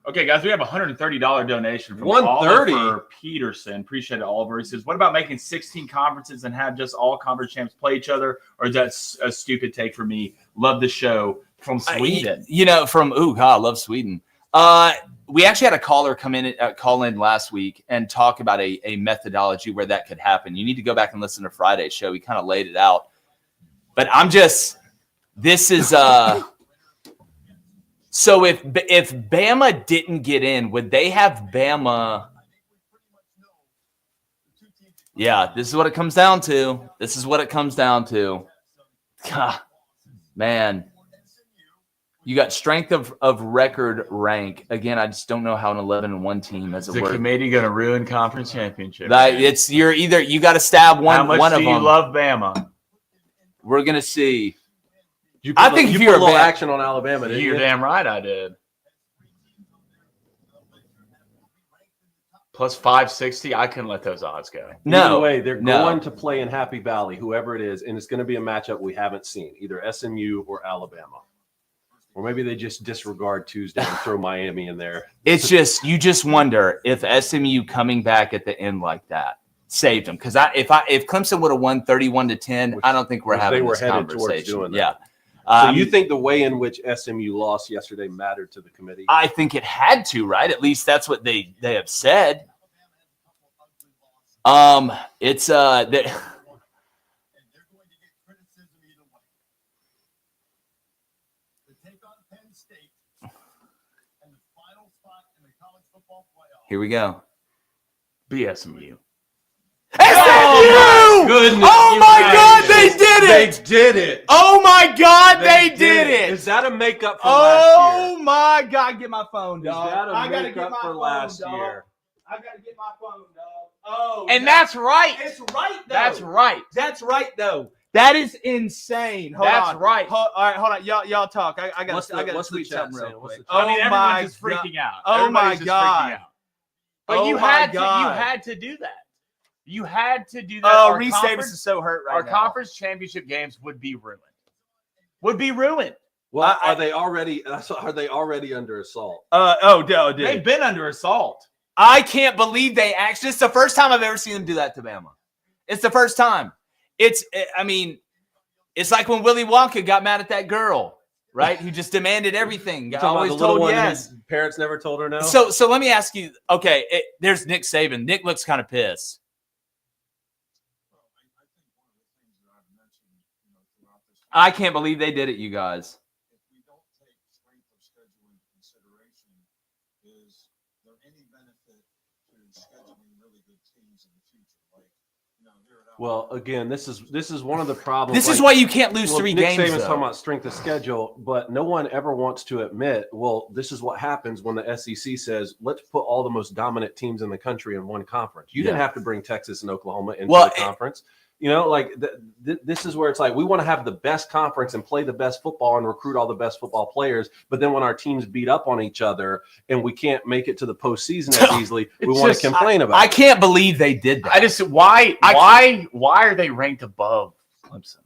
Okay, guys, we have a $130 donation from 130 Oliver Peterson. Appreciate it, Oliver. He says, "What about making 16 conferences and have just all conference champs play each other? Or is that a stupid take for me? Love the show." From Sweden. I love Sweden. We actually had a caller call in last week and talk about a methodology where that could happen. You need to go back and listen to Friday's show. He kind of laid it out. But this is so if Bama didn't get in, would they have Bama? Yeah, this is what it comes down to. God, man. You got strength of record rank. Again, I just don't know how an 11-1 team has a word. The committee going to ruin conference championship. You got to stab one of them. How much do you love Bama? We're going to see. I think if you're a little action on Alabama, you're damn right I did. Plus 560, I couldn't let those odds go. No way. They're going to play in Happy Valley, whoever it is, and it's going to be a matchup we haven't seen, either SMU or Alabama. Or maybe they just disregard Tuesday and throw Miami in there. It's just you just wonder if SMU coming back at the end like that saved them. Because if Clemson would have won 31-10, I don't think we're having this conversation. Doing that. Yeah. So you think the way in which SMU lost yesterday mattered to the committee? I think it had to, right? At least that's what they have said. It's here we go. BSMU. SMU! Goodness! Oh my God, they did it! They did it! Oh my God, they did it! Is that a makeup for last year? Oh my God, get my phone, dog. Is that a makeup for last year? I gotta get my phone, dog. Oh, And that's right. it's right. Though. That's right. That's right, though. That is insane. Hold That's on. right. All right, hold on. Y'all talk. I What's gotta the tweet chat something real saying? What's quick. the chat I mean, Oh everyone's my just freaking out. Oh my Everybody's just God. freaking out. But Oh you my had God. to do that. You had to do that. Oh, Our Reese conference- Davis is so hurt right Our now. conference championship games would be ruined. Would be ruined. Well, are they already under assault? Dude. They've been under assault. I can't believe they actually. It's the first time I've ever seen them do that to Bama. It's the first time. I mean, it's like when Willy Wonka got mad at that girl, right? Who just demanded everything. You talking about Always the little told one yes. whose parents never told her no. So let me ask you. Okay, there's Nick Saban. Nick looks kind of pissed. I can't believe they did it, you guys. If we don't take strength of schedule into consideration, is there any benefit to scheduling really good teams in the future? Like, here at Well, again, this is one of the problems. This is why you can't lose three Nick games. Saban's though. talking about strength of schedule, but no one ever wants to admit, well, this is what happens when the SEC says, let's put all the most dominant teams in the country in one conference. You didn't have to bring Texas and Oklahoma into the conference. This is where it's like we want to have the best conference and play the best football and recruit all the best football players. But then when our teams beat up on each other and we can't make it to the postseason as easily, we want to complain about I it. can't believe they did that. I just why are they ranked above Clemson?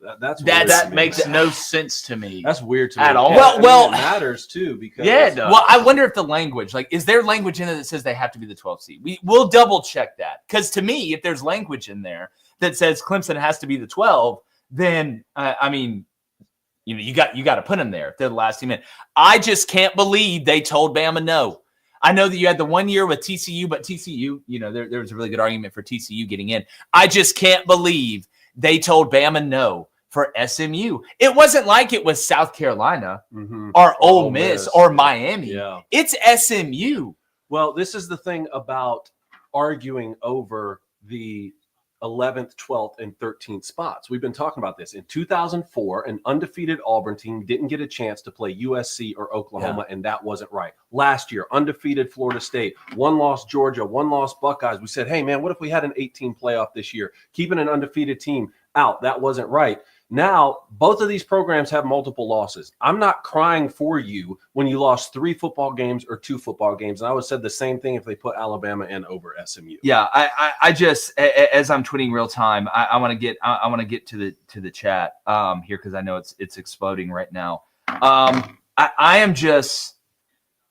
That makes no sense to me. That's weird to me. At all. Well, it matters too because Yeah, it does. Well, I wonder if the language, like, is there language in it that says they have to be the 12th seed? We'll double check that. Because to me, if there's language in there that says Clemson has to be the 12, then I mean, you got to put them there if they're the last team in. I just can't believe they told Bama no. I know that you had the 1 year with TCU, but TCU, there was a really good argument for TCU getting in. I just can't believe they told Bama no for SMU. It wasn't like it was South Carolina or Ole Miss or Miami. Yeah. It's SMU. Well, this is the thing about arguing over the 11th, 12th, and 13th spots. We've been talking about this. In 2004, an undefeated Auburn team didn't get a chance to play USC or Oklahoma, and that wasn't right. Last year, undefeated Florida State, one loss Georgia, one loss Buckeyes. We said, hey, man, what if we had an 18 playoff this year? Keeping an undefeated team out, that wasn't right. Now, both of these programs have multiple losses. I'm not crying for you when you lost 3 football games or 2 football games. And I would have said the same thing if they put Alabama in over SMU. Yeah, I just, as I'm tweeting real time, I want to get to the chat here because I know it's exploding right now. I am just,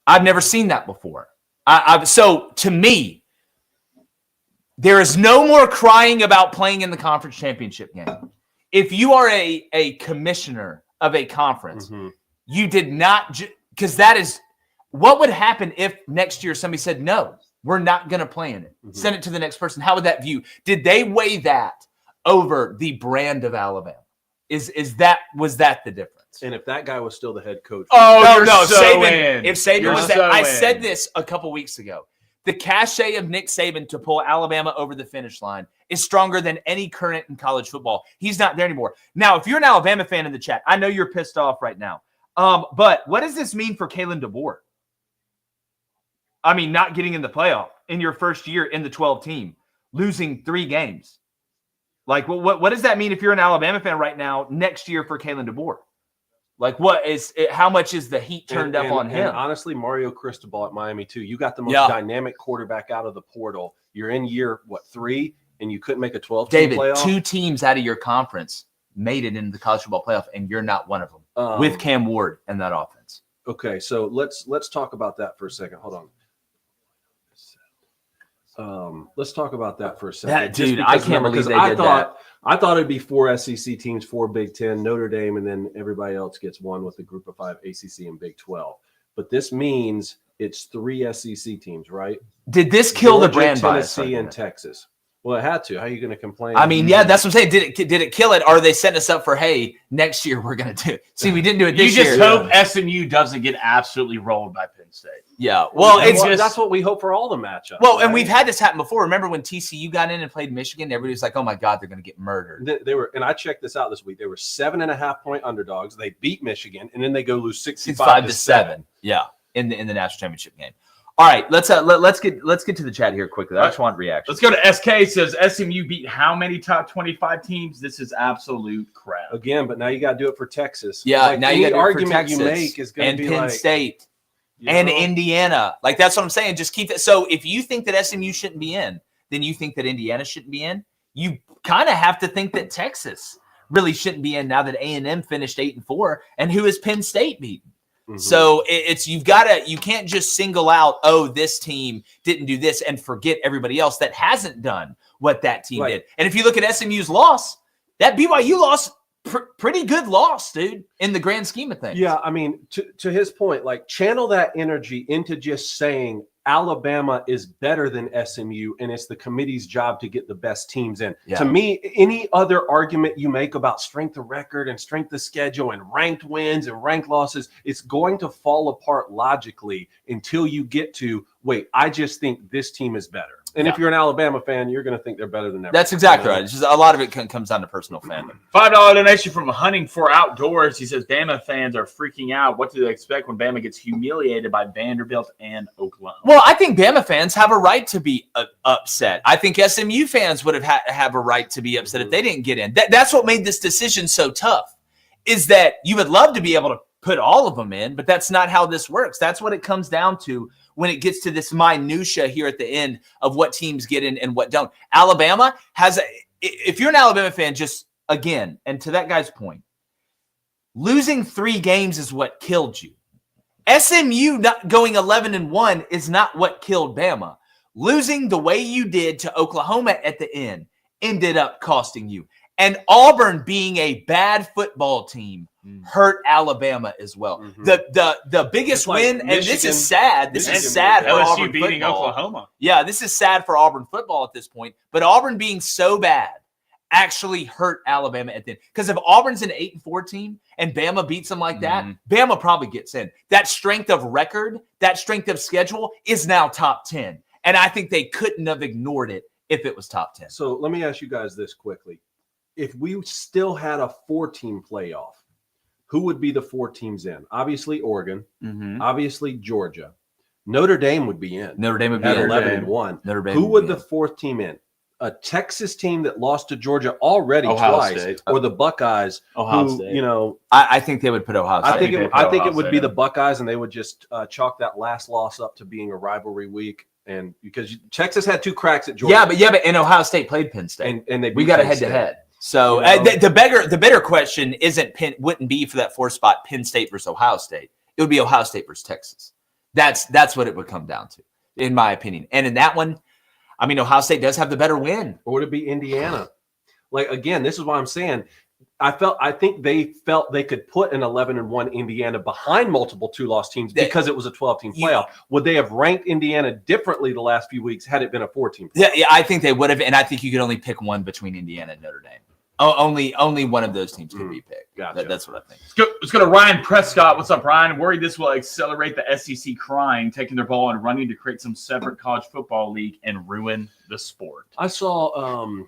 I've never seen that before. So to me, there is no more crying about playing in the conference championship game. If you are a commissioner of a conference, you did not, because that is what would happen if next year somebody said, no, we're not going to play in it. Send it to the next person. How would that view? Did they weigh that over the brand of Alabama? Was that the difference? And if that guy was still the head coach. Oh, no, so Saban. If Saban You're was that, so I in. said this a couple weeks ago. The cachet of Nick Saban to pull Alabama over the finish line is stronger than any current in college football. He's not there anymore. Now, if you're an Alabama fan in the chat, I know you're pissed off right now. But what does this mean for Kalen DeBoer? I mean, not getting in the playoff in your first year in the 12 team, losing 3 games. Like, what does that mean if you're an Alabama fan right now next year for Kalen DeBoer? Like, how much is the heat turned up on him? And honestly, Mario Cristobal at Miami too. You got the most dynamic quarterback out of the portal. You're in year 3, and you couldn't make a 12-team David, playoff. 2 teams out of your conference made it into the college football playoff, and you're not one of them with Cam Ward and that offense. Okay, so let's talk about that for a second. Hold on. Let's talk about that for a second. Dude, I can't believe they did that. I thought it'd be 4 SEC teams, 4 Big Ten, Notre Dame, and then everybody else gets one with the group of 5 ACC and Big 12. But this means it's 3 SEC teams, right? Did this kill the Georgia, brand bias? Tennessee, and Texas. Well, it had to. How are you going to complain? I mean, yeah, that's what I'm saying. Did it kill it? Or are they setting us up for, hey, next year we're going to do it? See, we didn't do it this year. You just hope SMU doesn't get absolutely rolled by Penn State. Yeah. Well, that's what we hope for all the matchups. Well, right? and we've had this happen before. Remember when TCU got in and played Michigan? Everybody was like, oh, my God, they're going to get murdered. They were, and I checked this out this week. They were 7.5-point underdogs. They beat Michigan, and then they go lose 65 to 7. Yeah, in the national championship game. All right, let's get to the chat here quickly. I just want reaction. Let's go to SK. It says SMU beat how many top 25 teams? This is absolute crap. Again, but now you got to do it for Texas. Yeah, like now you got to do it for argument Texas you make is going and to be Penn like State you and know, Indiana. Like that's what I'm saying. Just keep it. So if you think that SMU shouldn't be in, then you think that Indiana shouldn't be in. You kind of have to think that Texas really shouldn't be in now that A&M finished 8-4, and who is Penn State beaten? Mhm. So you can't just single out, oh, this team didn't do this and forget everybody else that hasn't done what that team Right. did. And if you look at SMU's loss, that BYU loss, pretty good loss, dude, in the grand scheme of things. Yeah, I mean, to his point, like channel that energy into just saying Alabama is better than SMU, and it's the committee's job to get the best teams in. Yeah. To me, any other argument you make about strength of record and strength of schedule and ranked wins and ranked losses, it's going to fall apart logically until you get to, wait, I just think this team is better. And if you're an Alabama fan, you're going to think they're better than everyone. That's exactly right. It's just a lot of it comes down to personal fandom. $5 donation from Hunting for Outdoors. He says Bama fans are freaking out. What do they expect when Bama gets humiliated by Vanderbilt and Oklahoma? Well, I think Bama fans have a right to be upset. I think SMU fans would have a right to be upset if they didn't get in. That's what made this decision so tough, is that you would love to be able to put all of them in, but that's not how this works. That's what it comes down to when it gets to this minutia here at the end of what teams get in and what don't. Alabama has if you're an Alabama fan, just again, and to that guy's point, losing 3 games is what killed you. SMU not going 11-1 is not what killed Bama. Losing the way you did to Oklahoma at the end ended up costing you. And Auburn being a bad football team hurt Alabama as well. Mm-hmm. The biggest like win, and this Michigan- is sad. This Michigan is sad for LSU Auburn beating football. Oklahoma. Yeah, this is sad for Auburn football at this point. But Auburn being so bad actually hurt Alabama at the end. Because if Auburn's an 8-4 team and Bama beats them like that, Bama probably gets in. That strength of record, that strength of schedule is now top 10. And I think they couldn't have ignored it if it was top 10. So let me ask you guys this quickly. If we still had a 4-team playoff, who would be the 4 teams in? Obviously, Oregon. Obviously, Georgia. Notre Dame would be in. Notre Dame would be at in. 11-1. Notre Dame Who would would be the in. 4th team in? A Texas team that lost to Georgia already Ohio twice, State. or the Buckeyes? Ohio who, State. you know, I think they would put Ohio State. I think Ohio it would State be in. the Buckeyes, and they would just chalk that last loss up to being a rivalry week, and because Texas had 2 cracks at Georgia. Yeah, but and Ohio State played Penn State. and they We beat got a Penn head State. to head. So You know? the better question wouldn't be for that 4th spot Penn State versus Ohio State. It would be Ohio State versus Texas. That's what it would come down to, in my opinion. And in that one, I mean, Ohio State does have the better win. Or would it be Indiana? Like, again, this is why I'm saying I think they felt they could put an 11-1 Indiana behind multiple 2-loss teams because it was a 12-team playoff. Would they have ranked Indiana differently the last few weeks had it been a 4-team playoff? Yeah, I think they would have, and I think you could only pick one between Indiana and Notre Dame. Only one of those teams could be picked. Gotcha. That's what I think. Let's go to Ryan Prescott. What's up, Ryan? Worried this will accelerate the SEC crying, taking their ball and running to create some separate college football league and ruin the sport. I saw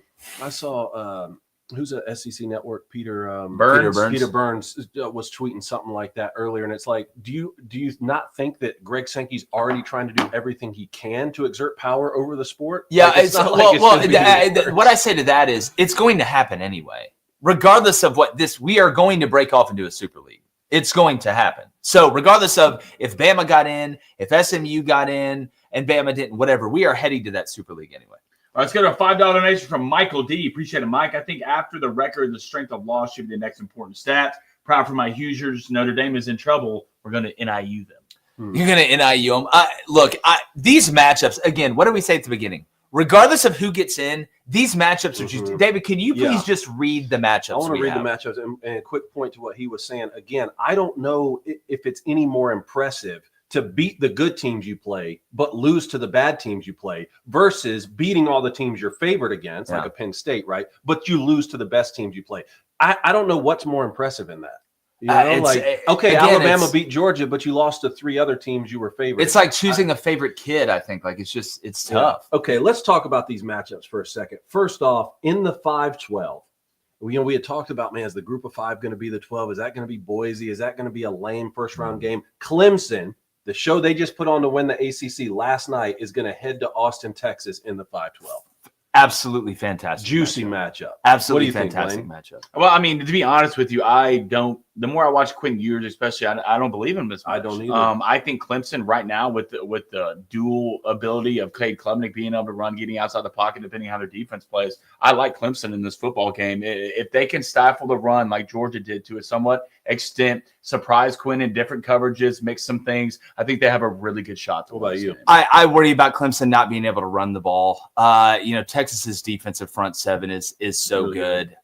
who's a SEC network? Peter Burns? Peter Burns was tweeting something like that earlier, and it's like, do you not think that Greg Sankey's already trying to do everything he can to exert power over the sport? Yeah, Like, not like it's gonna be any worse. what I say to that is it's going to happen anyway. Regardless of we are going to break off into a super league. It's going to happen. So regardless of if Bama got in, if SMU got in, and Bama didn't, whatever, we are heading to that super league anyway. All right, let's go to a $5 donation from Michael D. Appreciate it, Mike. I think after the record, the strength of loss should be the next important stat. Proud for my Hoosiers. Notre Dame is in trouble. We're going to NIU them. You're going to NIU them. Look, these matchups, again, what did we say at the beginning? Regardless of who gets in, these matchups are just – David, can you please just read the matchups? I want to read the matchups. And a quick point to what he was saying. Again, I don't know if it's any more impressive to beat the good teams you play, but lose to the bad teams you play versus beating all the teams you're favored against, like a Penn State, right? But you lose to the best teams you play. I don't know what's more impressive in that. You know, again, Alabama beat Georgia, but you lost to 3 other teams you were favored. It's like choosing a favorite kid, I think. Like, it's tough. Okay, let's talk about these matchups for a second. First off, in the 5-12, we had talked about, man, is the group of 5 going to be the 12? Is that going to be Boise? Is that going to be a lame first-round game? Clemson, The show they just put on to win the ACC last night is going to head to Austin, Texas in the 5-12. Absolutely fantastic. Juicy matchup. Absolutely What do you think, fantastic Blaine? matchup. Well, I mean, to be honest with you, the more I watch Quinn Ewers, especially, I don't believe him as much. I don't either. I think Clemson right now with the dual ability of Cade Klubnik being able to run, getting outside the pocket, depending on how their defense plays, I like Clemson in this football game. If they can stifle the run like Georgia did to a somewhat extent, surprise Quinn in different coverages, mix some things, I think they have a really good shot. To What about win this you? game. I worry about Clemson not being able to run the ball. Texas's defensive front seven is so Really good.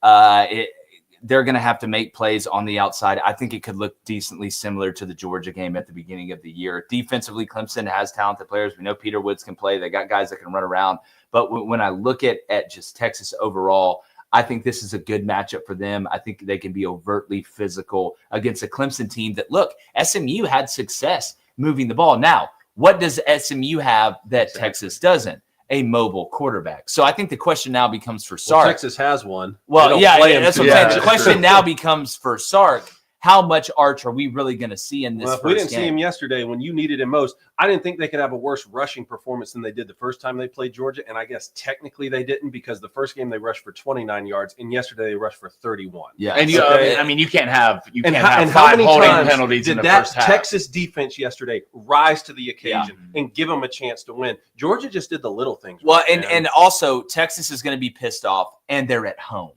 They're going to have to make plays on the outside. I think it could look decently similar to the Georgia game at the beginning of the year. Defensively, Clemson has talented players. We know Peter Woods can play. They got guys that can run around. But when I look at just Texas overall, I think this is a good matchup for them. I think they can be overtly physical against a Clemson team that, look, SMU had success moving the ball. Now, what does SMU have that Texas doesn't? A mobile quarterback. So I think the question now becomes for Sark. Well, Texas has one. They Well, don't yeah, play him that's too what I'm saying. much. The question now becomes for Sark, how much Arch are we really going to see in this Well, if first we didn't game? see him yesterday when you needed him most, I didn't think they could have a worse rushing performance than they did the first time they played Georgia. And I guess technically they didn't, because the first game they rushed for 29 yards and yesterday they rushed for 31. Yeah. And Okay. you can't have And how five many holding times penalties in did the that first half. Texas defense yesterday rise to the occasion and give them a chance to win? Georgia just did the little things. Well, right, man. and also Texas is going to be pissed off, and they're at home.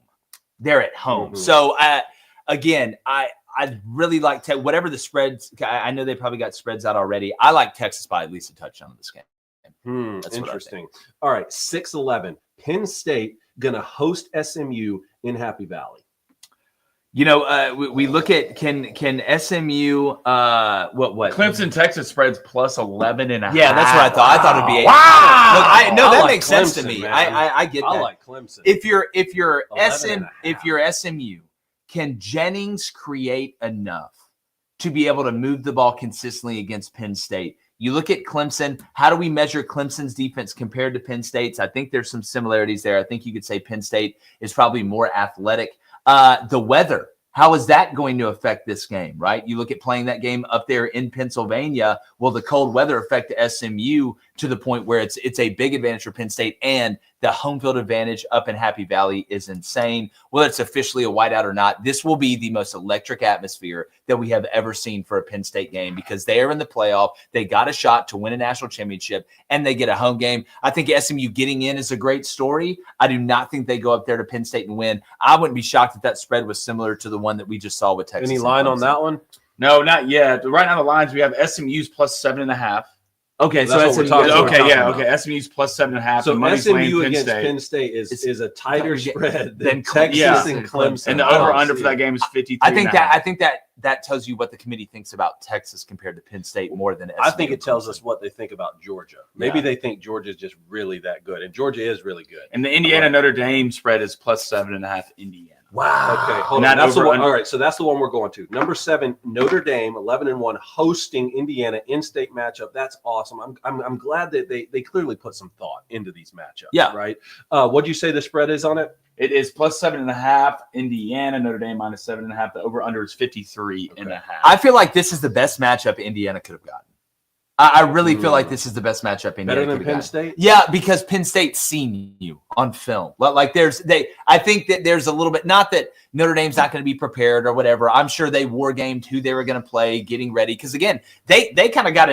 They're at home. Mhm. So again, I'd really like to, whatever the spreads. I know they probably got spreads out already. I like Texas by at least a touchdown in this game. That's what I Interesting. All right, 6-11. Penn State gonna host SMU in Happy Valley. We look at can SMU what Clemson, Texas spreads plus 11.5. Yeah, that's what I thought. I thought it'd be 8. Wow. Look, I that like makes sense to Clemson, me. man. I get that. I like Clemson. If you're 11.5. SMU, can Jennings create enough to be able to move the ball consistently against Penn State? You look at Clemson. How do we measure Clemson's defense compared to Penn State's? I think there's some similarities there. I think you could say Penn State is probably more athletic. The weather, how is that going to affect this game, right? You look at playing that game up there in Pennsylvania. Will the cold weather affect SMU to the point where it's a big advantage for Penn State, and the home field advantage up in Happy Valley is insane. Whether it's officially a whiteout or not, this will be the most electric atmosphere that we have ever seen for a Penn State game, because they are in the playoff. They got a shot to win a national championship, and they get a home game. I think SMU getting in is a great story. I do not think they go up there to Penn State and win. I wouldn't be shocked if that spread was similar to the one that we just saw with Texas. Any and line on Clemson. that one? No, not yet. Right now the lines we have SMU's plus 7.5. Okay, That's so what we're talking about. Okay, yeah, about. okay. SMU's plus 7.5. So The money's SMU laying Penn against State. Penn State is a tighter Yeah. spread Than than Texas yeah. and Clemson. And the I don't over under see for that it. game is 53. I think that tells you what the committee thinks about Texas compared to Penn State more than SMU. I think it tells us what they think about Georgia. Maybe Yeah. they think Georgia is just really that good, and Georgia is really good. And the Indiana Notre Dame spread is plus 7.5 Indiana. Wow. Okay, hold Not on. That's the over one. under- All right, so that's the one we're going to. Number 7, Notre Dame, 11-1, hosting Indiana in-state matchup. That's awesome. I'm glad that they clearly put some thought into these matchups. Yeah. Right. What'd you say the spread is on it? It is plus 7.5. Indiana, Notre Dame minus 7.5. The over under is 53.5. I feel like this is the best matchup Indiana could have gotten. I really feel like this is the best matchup Indiana Better could than have Penn gotten. State? Yeah, because Penn State's seen you on film. Like I think that there's a little bit, not that Notre Dame's not going to be prepared or whatever. I'm sure they war gamed who they were going to play, getting ready. Because again, they kind of got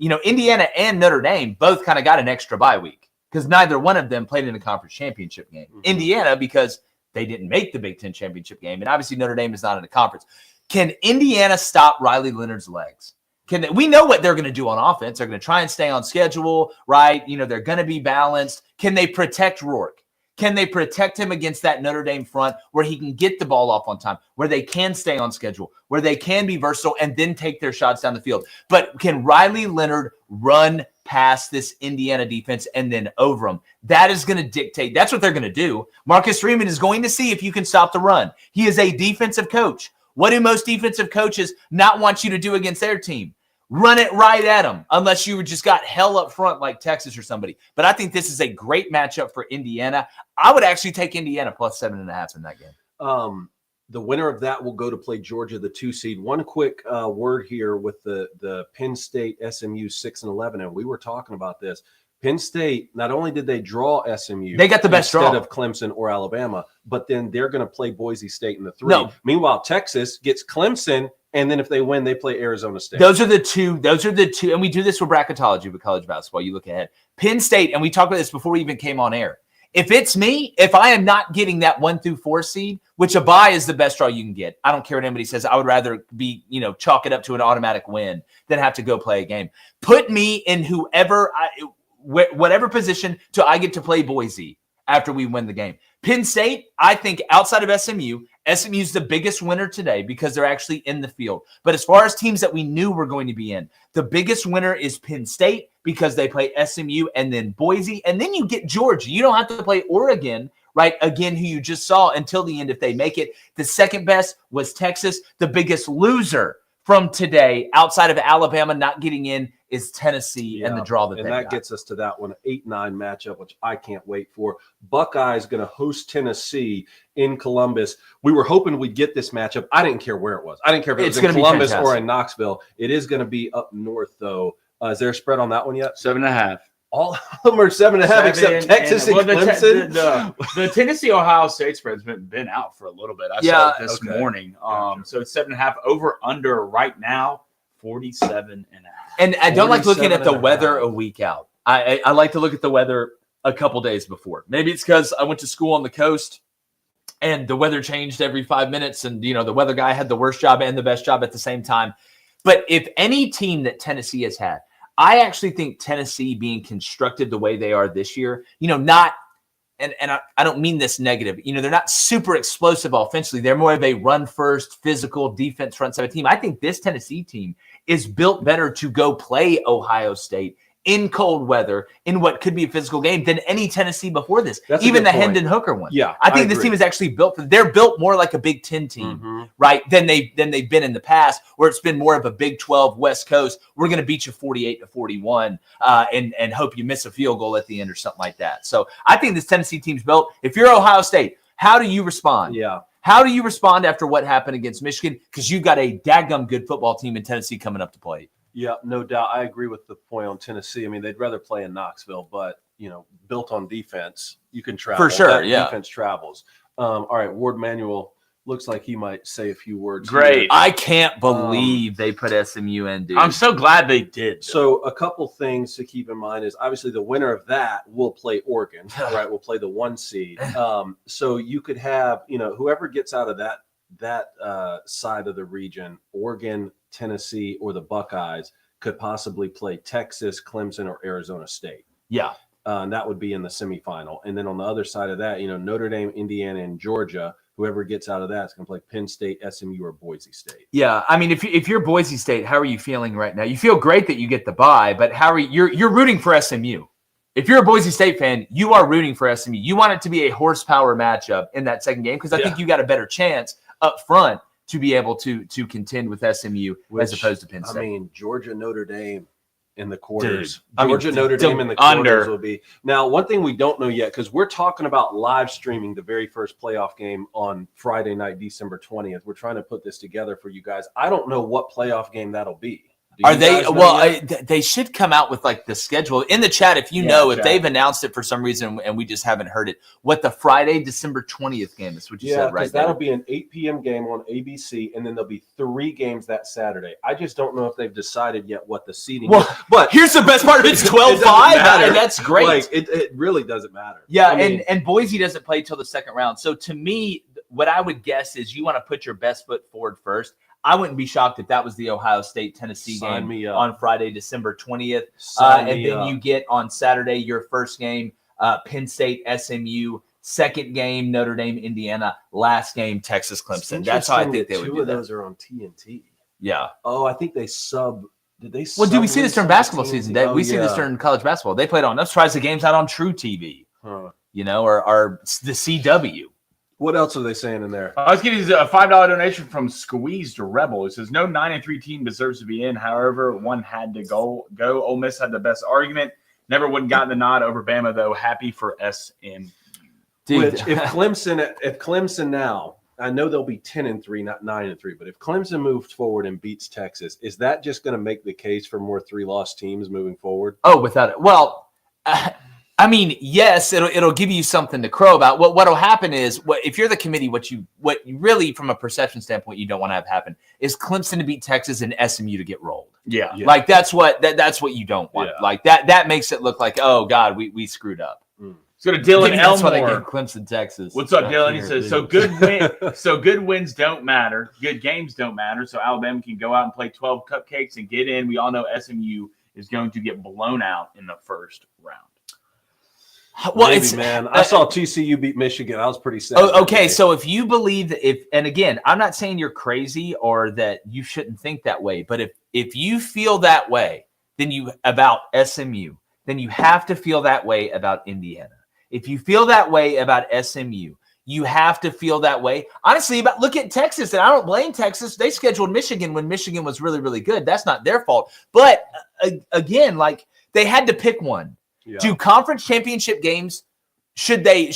Indiana and Notre Dame both kind of got an extra bye week because neither one of them played in a conference championship game. Mhm. Indiana, because they didn't make the Big Ten championship game, and obviously Notre Dame is not in a conference. Can Indiana stop Riley Leonard's legs? We know what they're going to do on offense. They're going to try and stay on schedule, right? They're going to be balanced. Can they protect Rourke? Can they protect him against that Notre Dame front where he can get the ball off on time, where they can stay on schedule, where they can be versatile and then take their shots down the field? But can Riley Leonard run past this Indiana defense and then over them? That is going to dictate. That's what they're going to do. Marcus Freeman is going to see if you can stop the run. He is a defensive coach. What do most defensive coaches not want you to do against their team? Run it right at them, unless you just got hell up front like Texas or somebody. But I think this is a great matchup for Indiana. I would actually take Indiana plus 7.5 in that game. The winner of that will go to play Georgia, the 2 seed. One quick word here with the Penn State SMU 6-11, and we were talking about this. Penn State, not only did they draw SMU, They got the best instead draw of Clemson or Alabama, but then they're going to play Boise State in the 3. No. Meanwhile, Texas gets Clemson, and then if they win, they play Arizona State. Those are the two, and we do this with bracketology with college basketball. You look ahead. Penn State, and we talked about this before we even came on air. If it's me, if I am not getting that 1 through 4 seed, which a bye is the best draw you can get, I don't care what anybody says. I would rather be, chalk it up to an automatic win than have to go play a game. Put me in whatever position till I get to play Boise after we win the game. Penn State, I think outside of SMU is the biggest winner today because they're actually in the field. But as far as teams that we knew were going to be in, the biggest winner is Penn State because they play SMU and then Boise. And then you get Georgia. You don't have to play Oregon, right? Again, who you just saw until the end if they make it. The second best was Texas. The biggest loser from today outside of Alabama not getting in is Tennessee and the draw that they got. Gets us to that one, 8-9 matchup, which I can't wait for. Buckeyes going to host Tennessee in Columbus. We were hoping we'd get this matchup. I didn't care where it was. I didn't care if it was in Columbus or in Knoxville. It is going to be up north, though. Is there a spread on that one yet? 7.5. All of them are 7.5 except Texas and Clemson. The Tennessee-Ohio State spread's been out for a little bit. I saw it this morning. So it's 7.5. Over under right now, 47.5. And I don't like looking at the weather a week out. I like to look at the weather a couple days before. Maybe it's because I went to school on the coast and the weather changed every 5 minutes. And, the weather guy had the worst job and the best job at the same time. But if any team that Tennessee has had, I actually think Tennessee being constructed the way they are this year, not – and I don't mean this negative. They're not super explosive offensively. They're more of a run-first, physical, defense front-seven team. I think this Tennessee team is built better to go play Ohio State in cold weather in what could be a physical game than any Tennessee before this. Even the Hendon Hooker one. Yeah, I think this team is actually built – they're built more like a Big Ten team, right, than they've been in the past, where it's been more of a Big 12 West Coast. We're going to beat you 48-41 and hope you miss a field goal at the end or something like that. So I think this Tennessee team's built. If you're Ohio State, how do you respond? Yeah. How do you respond after what happened against Michigan? Because you've got a dadgum good football team in Tennessee coming up to play. Yeah, no doubt. I agree with the point on Tennessee. I mean, they'd rather play in Knoxville, but, built on defense, you can travel. For sure, that yeah. Defense travels. All right, Ward Manuel looks like he might say a few words. Great. Here. I can't believe they put SMU in, dude. I'm so glad they did. So a couple things to keep in mind is obviously the winner of that will play Oregon, right? We'll play the 1 seed. So you could have, whoever gets out of that side of the region, Oregon, Tennessee, or the Buckeyes could possibly play Texas, Clemson, or Arizona State. Yeah. And that would be in the semifinal. And then on the other side of that, Notre Dame, Indiana, and Georgia, whoever gets out of that is going to play Penn State, SMU, or Boise State. Yeah. I mean, if you're Boise State, how are you feeling right now? You feel great that you get the bye, but how are you're rooting for SMU. If you're a Boise State fan, you are rooting for SMU. You want it to be a horsepower matchup in that second game because I think you got a better chance up front to be able to contend with SMU as opposed to Penn State. I mean, Georgia, Notre Dame in the quarters. Dude, Notre Dame in the quarters will be. Now, one thing we don't know yet, because we're talking about live streaming the very first playoff game on Friday night, December 20th. We're trying to put this together for you guys. I don't know what playoff game that'll be. Are they? Well, they should come out with like the schedule in the chat. If you know, if they've announced it for some reason and we just haven't heard it, what the Friday, December 20th game is what you said, right? That'll be an 8 p.m. game on ABC, and then there'll be 3 games that Saturday. I just don't know if they've decided yet what the seating is. But here's the best part of it: it's 12-5, and that's great. Like, it really doesn't matter. Yeah, and Boise doesn't play till the second round. So to me, what I would guess is you want to put your best foot forward first. I wouldn't be shocked if that was the Ohio State-Tennessee game on Friday, December 20th. And then you get on Saturday your first game, Penn State-SMU, second game, Notre Dame-Indiana, last game, Texas-Clemson. That's how I think they would do that. 2 of those are on TNT. Yeah. Oh, I think they sub. Did they Well, do we see this during basketball season? We see this yeah. during college basketball. They played on. I'm surprised the game's not on True TV, or the CW. What else are they saying in there? I was getting a $5 donation from Squeezed Rebel. It says, no 9-3 team deserves to be in. However, one had to go. Ole Miss had the best argument. Never would have gotten the nod over Bama, though. Happy for SM. Dude. Which, if Clemson now I know they'll be 10-3, not 9-3, but if Clemson moves forward and beats Texas, is that just going to make the case for more 3-loss teams moving forward? Oh, without it. Well, I mean, yes, it'll give you something to crow about. What'll happen is, if you're the committee, what you really, from a perception standpoint, you don't want to have happen is Clemson to beat Texas and SMU to get rolled. Yeah. Like that's what you don't want. Yeah. Like that makes it look like, oh God, we screwed up. Let's go to Dylan That's why they Elmore. gave Clemson, Texas. What's up, Dylan? He says, so good wins don't matter. Good games don't matter. So Alabama can go out and play 12 cupcakes and get in. We all know SMU is going to get blown out in the first round. Well, Maybe, man. I saw TCU beat Michigan. I was pretty sad. Okay, so if you believe that and again, I'm not saying you're crazy or that you shouldn't think that way, but if you feel that way, then about SMU, then you have to feel that way about Indiana. If you feel that way about SMU, you have to feel that way. Honestly, look at Texas, and I don't blame Texas. They scheduled Michigan when Michigan was really, really good. That's not their fault. But again, like they had to pick one. Yeah. Do conference championship games, should they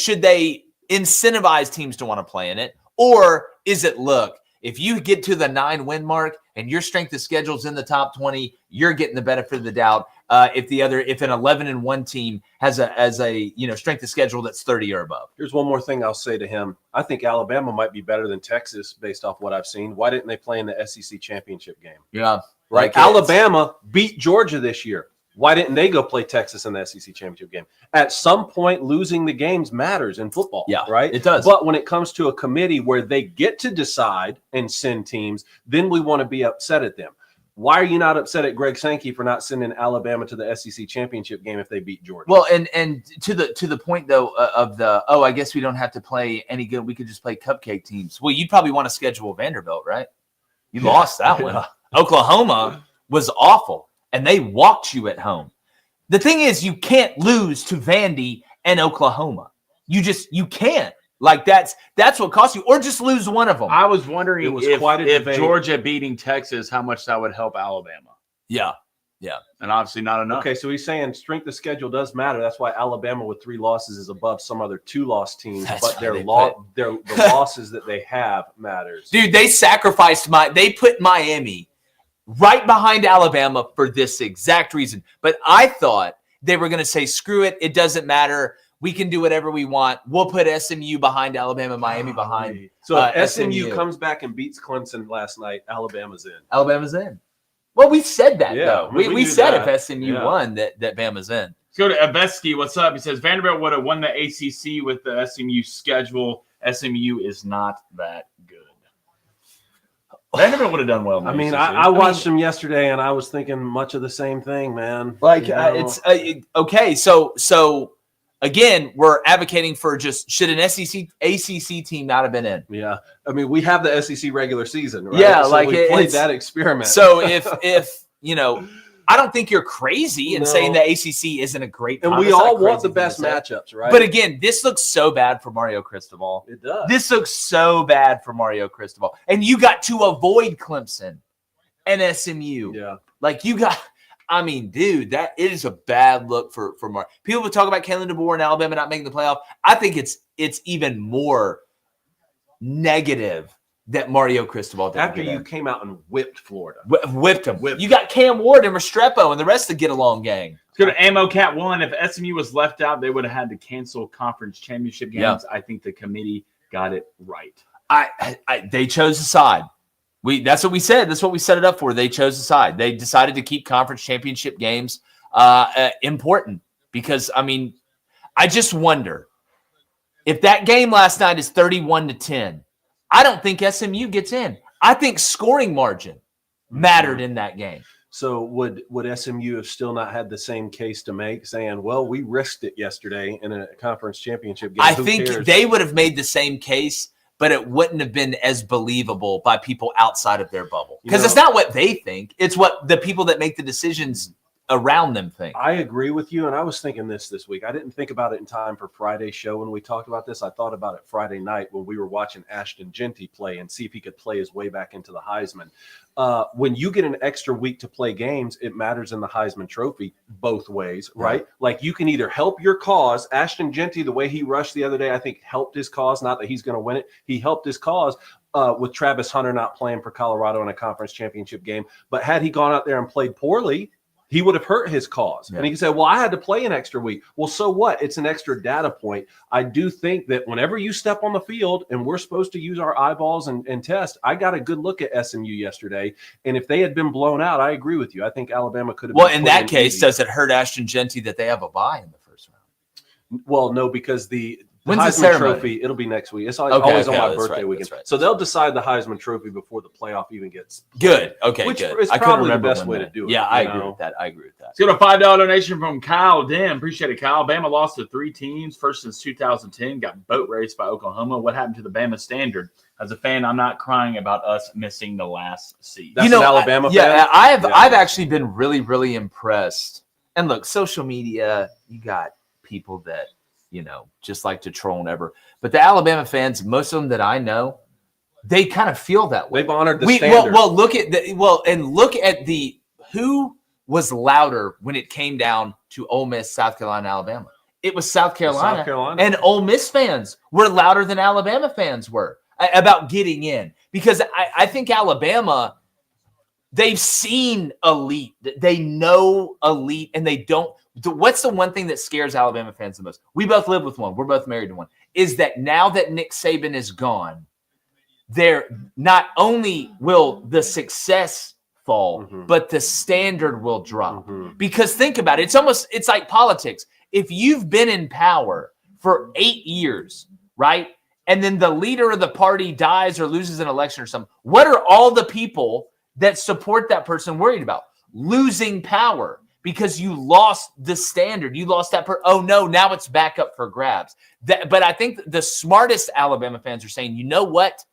incentivize teams to want to play in it? Or is it, look, if you get to the 9-win mark and your strength of schedule is in the top 20, you're getting the benefit of the doubt. If an 11-1 team has a strength of schedule that's 30 or above. Here's one more thing I'll say to him. I think Alabama might be better than Texas based off what I've seen. Why didn't they play in the SEC championship game? Yeah. Like Alabama beat Georgia this year. Why didn't they go play Texas in the SEC championship game? At some point, losing the games matters in football. Yeah, right? it does. But when it comes to a committee where they get to decide and send teams, then we want to be upset at them. Why are you not upset at Greg Sankey for not sending Alabama to the SEC championship game if they beat Georgia? Well, and to the point though of I guess we don't have to play any good. We could just play cupcake teams. Well, you'd probably want to schedule Vanderbilt, right? You lost that one. Oklahoma was awful, and they walked you at home. The thing is, you can't lose to Vandy and Oklahoma. You can't. Like that's what costs you, or just lose one of them. I was wondering if debate. Georgia beating Texas, how much that would help Alabama. Yeah. And obviously not enough. Okay, so he's saying strength of schedule does matter. That's why Alabama with 3 losses is above some other 2-loss teams, but the losses that they have matters. Dude, they sacrificed they put Miami right behind Alabama for this exact reason. But I thought they were going to say, screw it, it doesn't matter. We can do whatever we want. We'll put SMU behind Alabama, Miami behind. So if SMU comes back and beats Clemson last night, Alabama's in. Alabama's in. Well, we said that, though. We said that. if SMU won, that Bama's in. Let's go to Aveski. What's up? He says Vanderbilt would have won the ACC with the SMU schedule. SMU is not that good. Vanderbilt would have done well. In the I mean, ACC. I watched them yesterday, and I was thinking much of the same thing, man. Like, You know? okay. So again, we're advocating for should an ACC team not have been in? Yeah, I mean, we have the SEC regular season, right? Yeah, so like we played that experiment. So if I don't think you're crazy in saying the ACC isn't a great, and we all want the best matchups, right? But again, this looks so bad for Mario Cristobal. It does. This looks so bad for Mario Cristobal, and you got to avoid Clemson and SMU. Yeah, like you got. I mean, dude, that it is a bad look for Mario. People would talk about Kalen DeBoer and Alabama not making the playoff. I think it's even more negative that Mario Cristobal didn't after get you in. came out and whipped Florida. Whipped him. You got Cam Ward and Restrepo and the rest of the get-along gang. Let's go to Ammo Cat 1. If SMU was left out, they would have had to cancel conference championship games. Yeah. I think the committee got it right. They chose a side. That's what we said. That's what we set it up for. They chose a side. They decided to keep conference championship games important because, I mean, I just wonder if that game last night is 31-10. I don't think SMU gets in. I think scoring margin mattered in that game. So would SMU have still not had the same case to make, saying, well, we risked it yesterday in a conference championship game? I Who think cares? they would have made the same case, but it wouldn't have been as believable by people outside of their bubble. Because it's not what they think. It's what the people that make the decisions around them think. I agree with you, and I was thinking this week. I didn't think about it in time for Friday's show when we talked about this. I thought about it Friday night when we were watching Ashton Genty play and see if he could play his way back into the Heisman. When you get an extra week to play games, it matters in the Heisman Trophy both ways, right? Like you can either help your cause. Ashton Genty, the way he rushed the other day, I think helped his cause. Not that he's going to win it. He helped his cause. With Travis Hunter not playing for Colorado in a conference championship game. But had he gone out there and played poorly, he would have hurt his cause. Yeah. And he can say, well, I had to play an extra week. Well, so what? It's an extra data point. I do think that whenever you step on the field and we're supposed to use our eyeballs and test, I got a good look at SMU yesterday. And if they had been blown out, I agree with you. I think Alabama could have been. Well, in that case, does it hurt Ashton Genty that they have a bye in the first round? Well, no, because the When's the Heisman ceremony? Trophy, it'll be next week. It's always on my birthday weekend. Right. So they'll decide the Heisman Trophy before the playoff even gets good. Okay, which good. is probably the best way to do it. Yeah, I agree with that. Let's get a $5 donation from Kyle Dim. Appreciate it, Kyle. Bama lost to 3 teams, first since 2010. Got boat raced by Oklahoma. What happened to the Bama standard? As a fan, I'm not crying about us missing the last seed. That's an Alabama fan? Yeah, I've actually been really, really impressed. And look, social media, you got people that just like to troll and ever. But the Alabama fans, most of them that I know, they kind of feel that way. They've honored the standard. Well, look at who was louder when it came down to Ole Miss, South Carolina, Alabama. It was South Carolina. And Ole Miss fans were louder than Alabama fans were about getting in. Because I think Alabama, they've seen elite. They know elite, and they don't. What's the one thing that scares Alabama fans the most? We both live with one. We're both married to one. Is that now that Nick Saban is gone, there not only will the success fall, but the standard will drop. Because think about it. It's like politics. If you've been in power for 8 years, right? And then the leader of the party dies or loses an election or something, what are all the people that support that person worried about? Losing power. Because you lost the standard. You lost that. Oh, no, now it's back up for grabs. But I think the smartest Alabama fans are saying, you know what?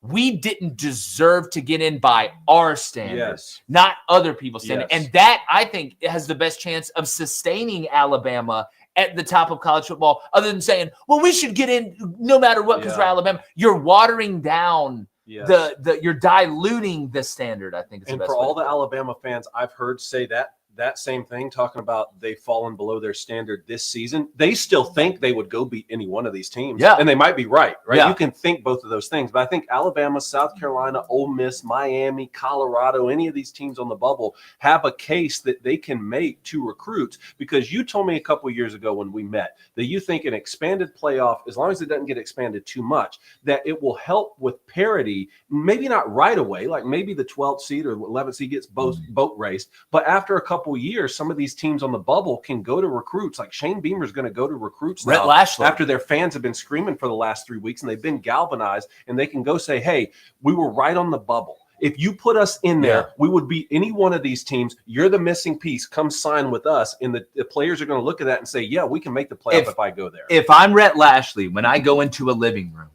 We didn't deserve to get in by our standards, not other people's standards. And that, I think, has the best chance of sustaining Alabama at the top of college football, other than saying, well, we should get in no matter what because we're Alabama. You're watering down you're diluting the standard, I think. And for all the Alabama fans I've heard say that same thing, talking about they've fallen below their standard this season, they still think they would go beat any one of these teams. Yeah. And they might be right? Yeah. You can think both of those things. But I think Alabama, South Carolina, Ole Miss, Miami, Colorado, any of these teams on the bubble have a case that they can make to recruits. Because you told me a couple years ago when we met that you think an expanded playoff, as long as it doesn't get expanded too much, that it will help with parity, maybe not right away, like maybe the 12th seed or 11th seed gets boat raced, but after a couple years, some of these teams on the bubble can go to recruits. Like Shane Beamer's going to go to recruits now after their fans have been screaming for the last 3 weeks and they've been galvanized, and they can go say, hey, we were right on the bubble. If you put us in there, we would beat any one of these teams. You're the missing piece. Come sign with us. And the players are going to look at that and say, yeah, we can make the playoff if I go there. If I'm Rhett Lashley, when I go into a living room,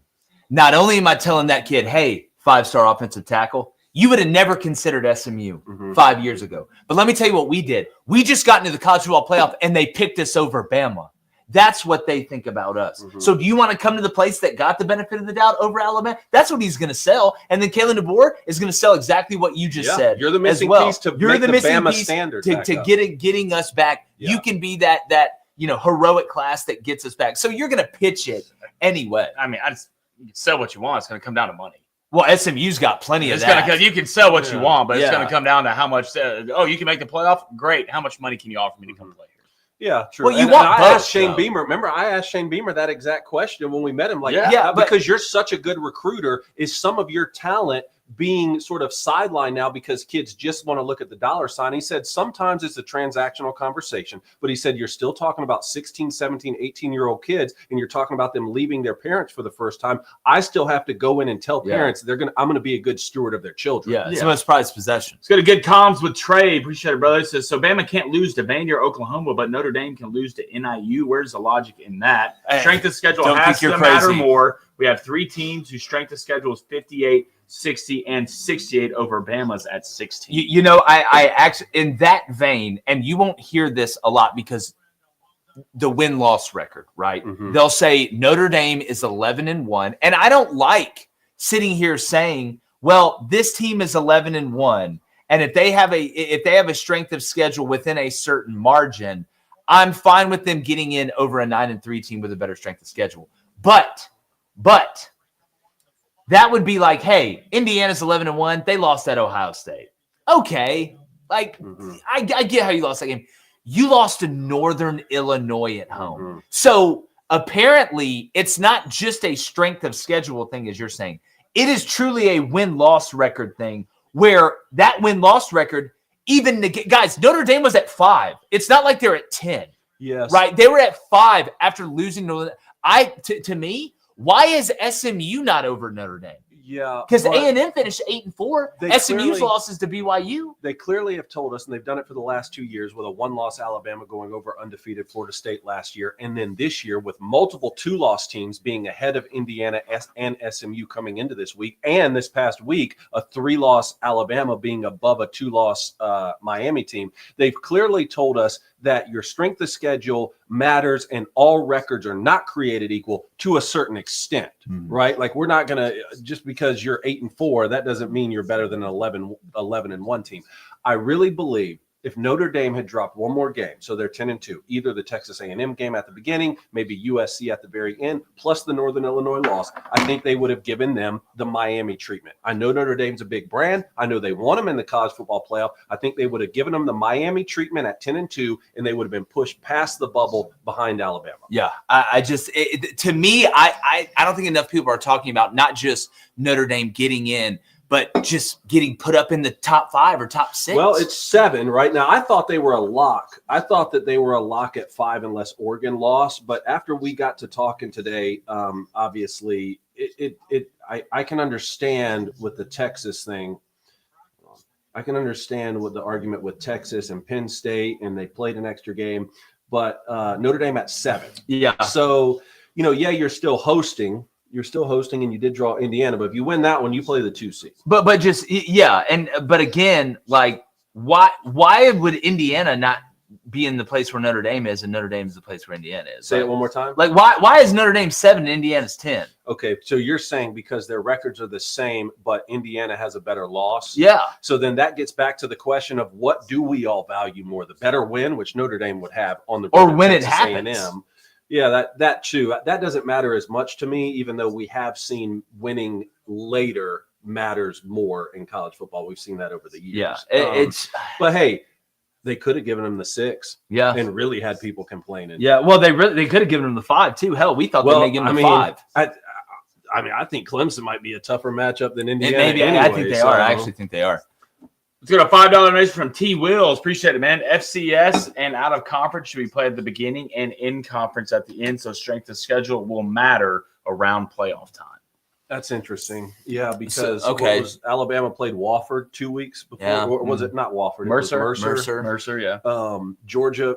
not only am I telling that kid, hey, 5-star offensive tackle, you would have never considered SMU 5 years ago. But let me tell you what we did. We just got into the college football playoff, and they picked us over Bama. That's what they think about us. So do you want to come to the place that got the benefit of the doubt over Alabama? That's what he's going to sell. And then Kalen DeBoer is going to sell exactly what you just said. You're the missing piece to make the Bama standard to getting us back. Yeah. You can be that heroic class that gets us back. So you're going to pitch it anyway. I mean, you can sell what you want. It's going to come down to money. Well, SMU's got plenty of that. You can sell what you want, but it's going to come down to how much. You can make the playoff? Great. How much money can you offer me to come play here? Yeah, true. Well, I asked Shane Beamer. Remember, I asked Shane Beamer that exact question when we met him. Like, because you're such a good recruiter, is some of your talent being sort of sidelined now because kids just want to look at the dollar sign? He said sometimes it's a transactional conversation, but he said you're still talking about 16, 17, 18-year-old kids, and you're talking about them leaving their parents for the first time. I still have to go in and tell parents I'm going to be a good steward of their children. Yeah, it's the most prized possession. Let's go to good comms with Trey. Appreciate it, brother. It says, so Bama can't lose to Vandy or Oklahoma, but Notre Dame can lose to NIU. Where's the logic in that? Strength of schedule has to matter more. We have 3 teams whose strength of schedule is 58. 60 and 68 over Bama's at 16. I actually, in that vein, and you won't hear this a lot because the win-loss record, right? Mhm. They'll say Notre Dame is 11-1, and I don't like sitting here saying, well, this team is 11-1, and if they have a strength of schedule within a certain margin, I'm fine with them getting in over a 9-3 team with a better strength of schedule. But that would be like, hey, Indiana's 11-1. They lost at Ohio State. Okay. Like, Mhm. I get how you lost that game. You lost to Northern Illinois at home. Mhm. So apparently it's not just a strength of schedule thing, as you're saying. It is truly a win-loss record thing where that win-loss record, even guys, Notre Dame was at 5. It's not like they're at 10. Yes. Right? They were at 5 after losing to me, why is SMU not over Notre Dame? Yeah. Because but A&M finished 8-4. They SMU's clearly- losses to BYU. they clearly have told us, and they've done it for the last 2 years with a 1-loss Alabama going over undefeated Florida State last year. And then this year with multiple 2-loss teams being ahead of Indiana and SMU coming into this week. And this past week, a 3-loss Alabama being above a 2-loss Miami team. They've clearly told us that your strength of schedule matters and all records are not created equal to a certain extent, right? Like we're not going to, just because you're 8-4, that doesn't mean you're better than an 11-1 team. I really believe if Notre Dame had dropped one more game, so they're 10-2, either the Texas A&M game at the beginning, maybe USC at the very end, plus the Northern Illinois loss, I think they would have given them the Miami treatment. I know Notre Dame's a big brand. I know they want them in the college football playoff. I think they would have given them the Miami treatment at 10-2, and they would have been pushed past the bubble behind Alabama. Yeah, to me, I don't think enough people are talking about not just Notre Dame getting in, but just getting put up in the top 5 or top 6. Well, it's 7 right now. I thought they were a lock. I thought that they were a lock at 5 unless Oregon lost. But after we got to talking today, obviously, I can understand with the Texas thing. I can understand with the argument with Texas and Penn State, and they played an extra game. But Notre Dame at 7. Yeah. So, you're still hosting. You're still hosting, and you did draw Indiana. But if you win that one, you play the 2 seed. But again, like why would Indiana not be in the place where Notre Dame is, and Notre Dame is the place where Indiana is? Say it one more time. Like why is Notre Dame 7 and Indiana's 10? Okay, so you're saying because their records are the same, but Indiana has a better loss. Yeah. So then that gets back to the question of what do we all value more? The better win, which Notre Dame would have on the Or road at when it Texas happens. A&M. Yeah, that too. That doesn't matter as much to me, even though we have seen winning later matters more in college football. We've seen that over the years. Yeah, But hey, they could have given them the 6 yeah. and really had people complaining. Yeah, well, they could have given them the 5 too. Hell, we thought they may give them the 5. I think Clemson might be a tougher matchup than Indiana. Maybe anyway, I think they are. I actually think they are. Let's go to a $5 donation from T. Wills. Appreciate it, man. FCS and out of conference should be played at the beginning and in conference at the end, so strength of schedule will matter around playoff time. That's interesting. Yeah, because Alabama played Wofford 2 weeks before. Yeah. Or was it not Wofford? Mercer. It was Mercer, yeah. Georgia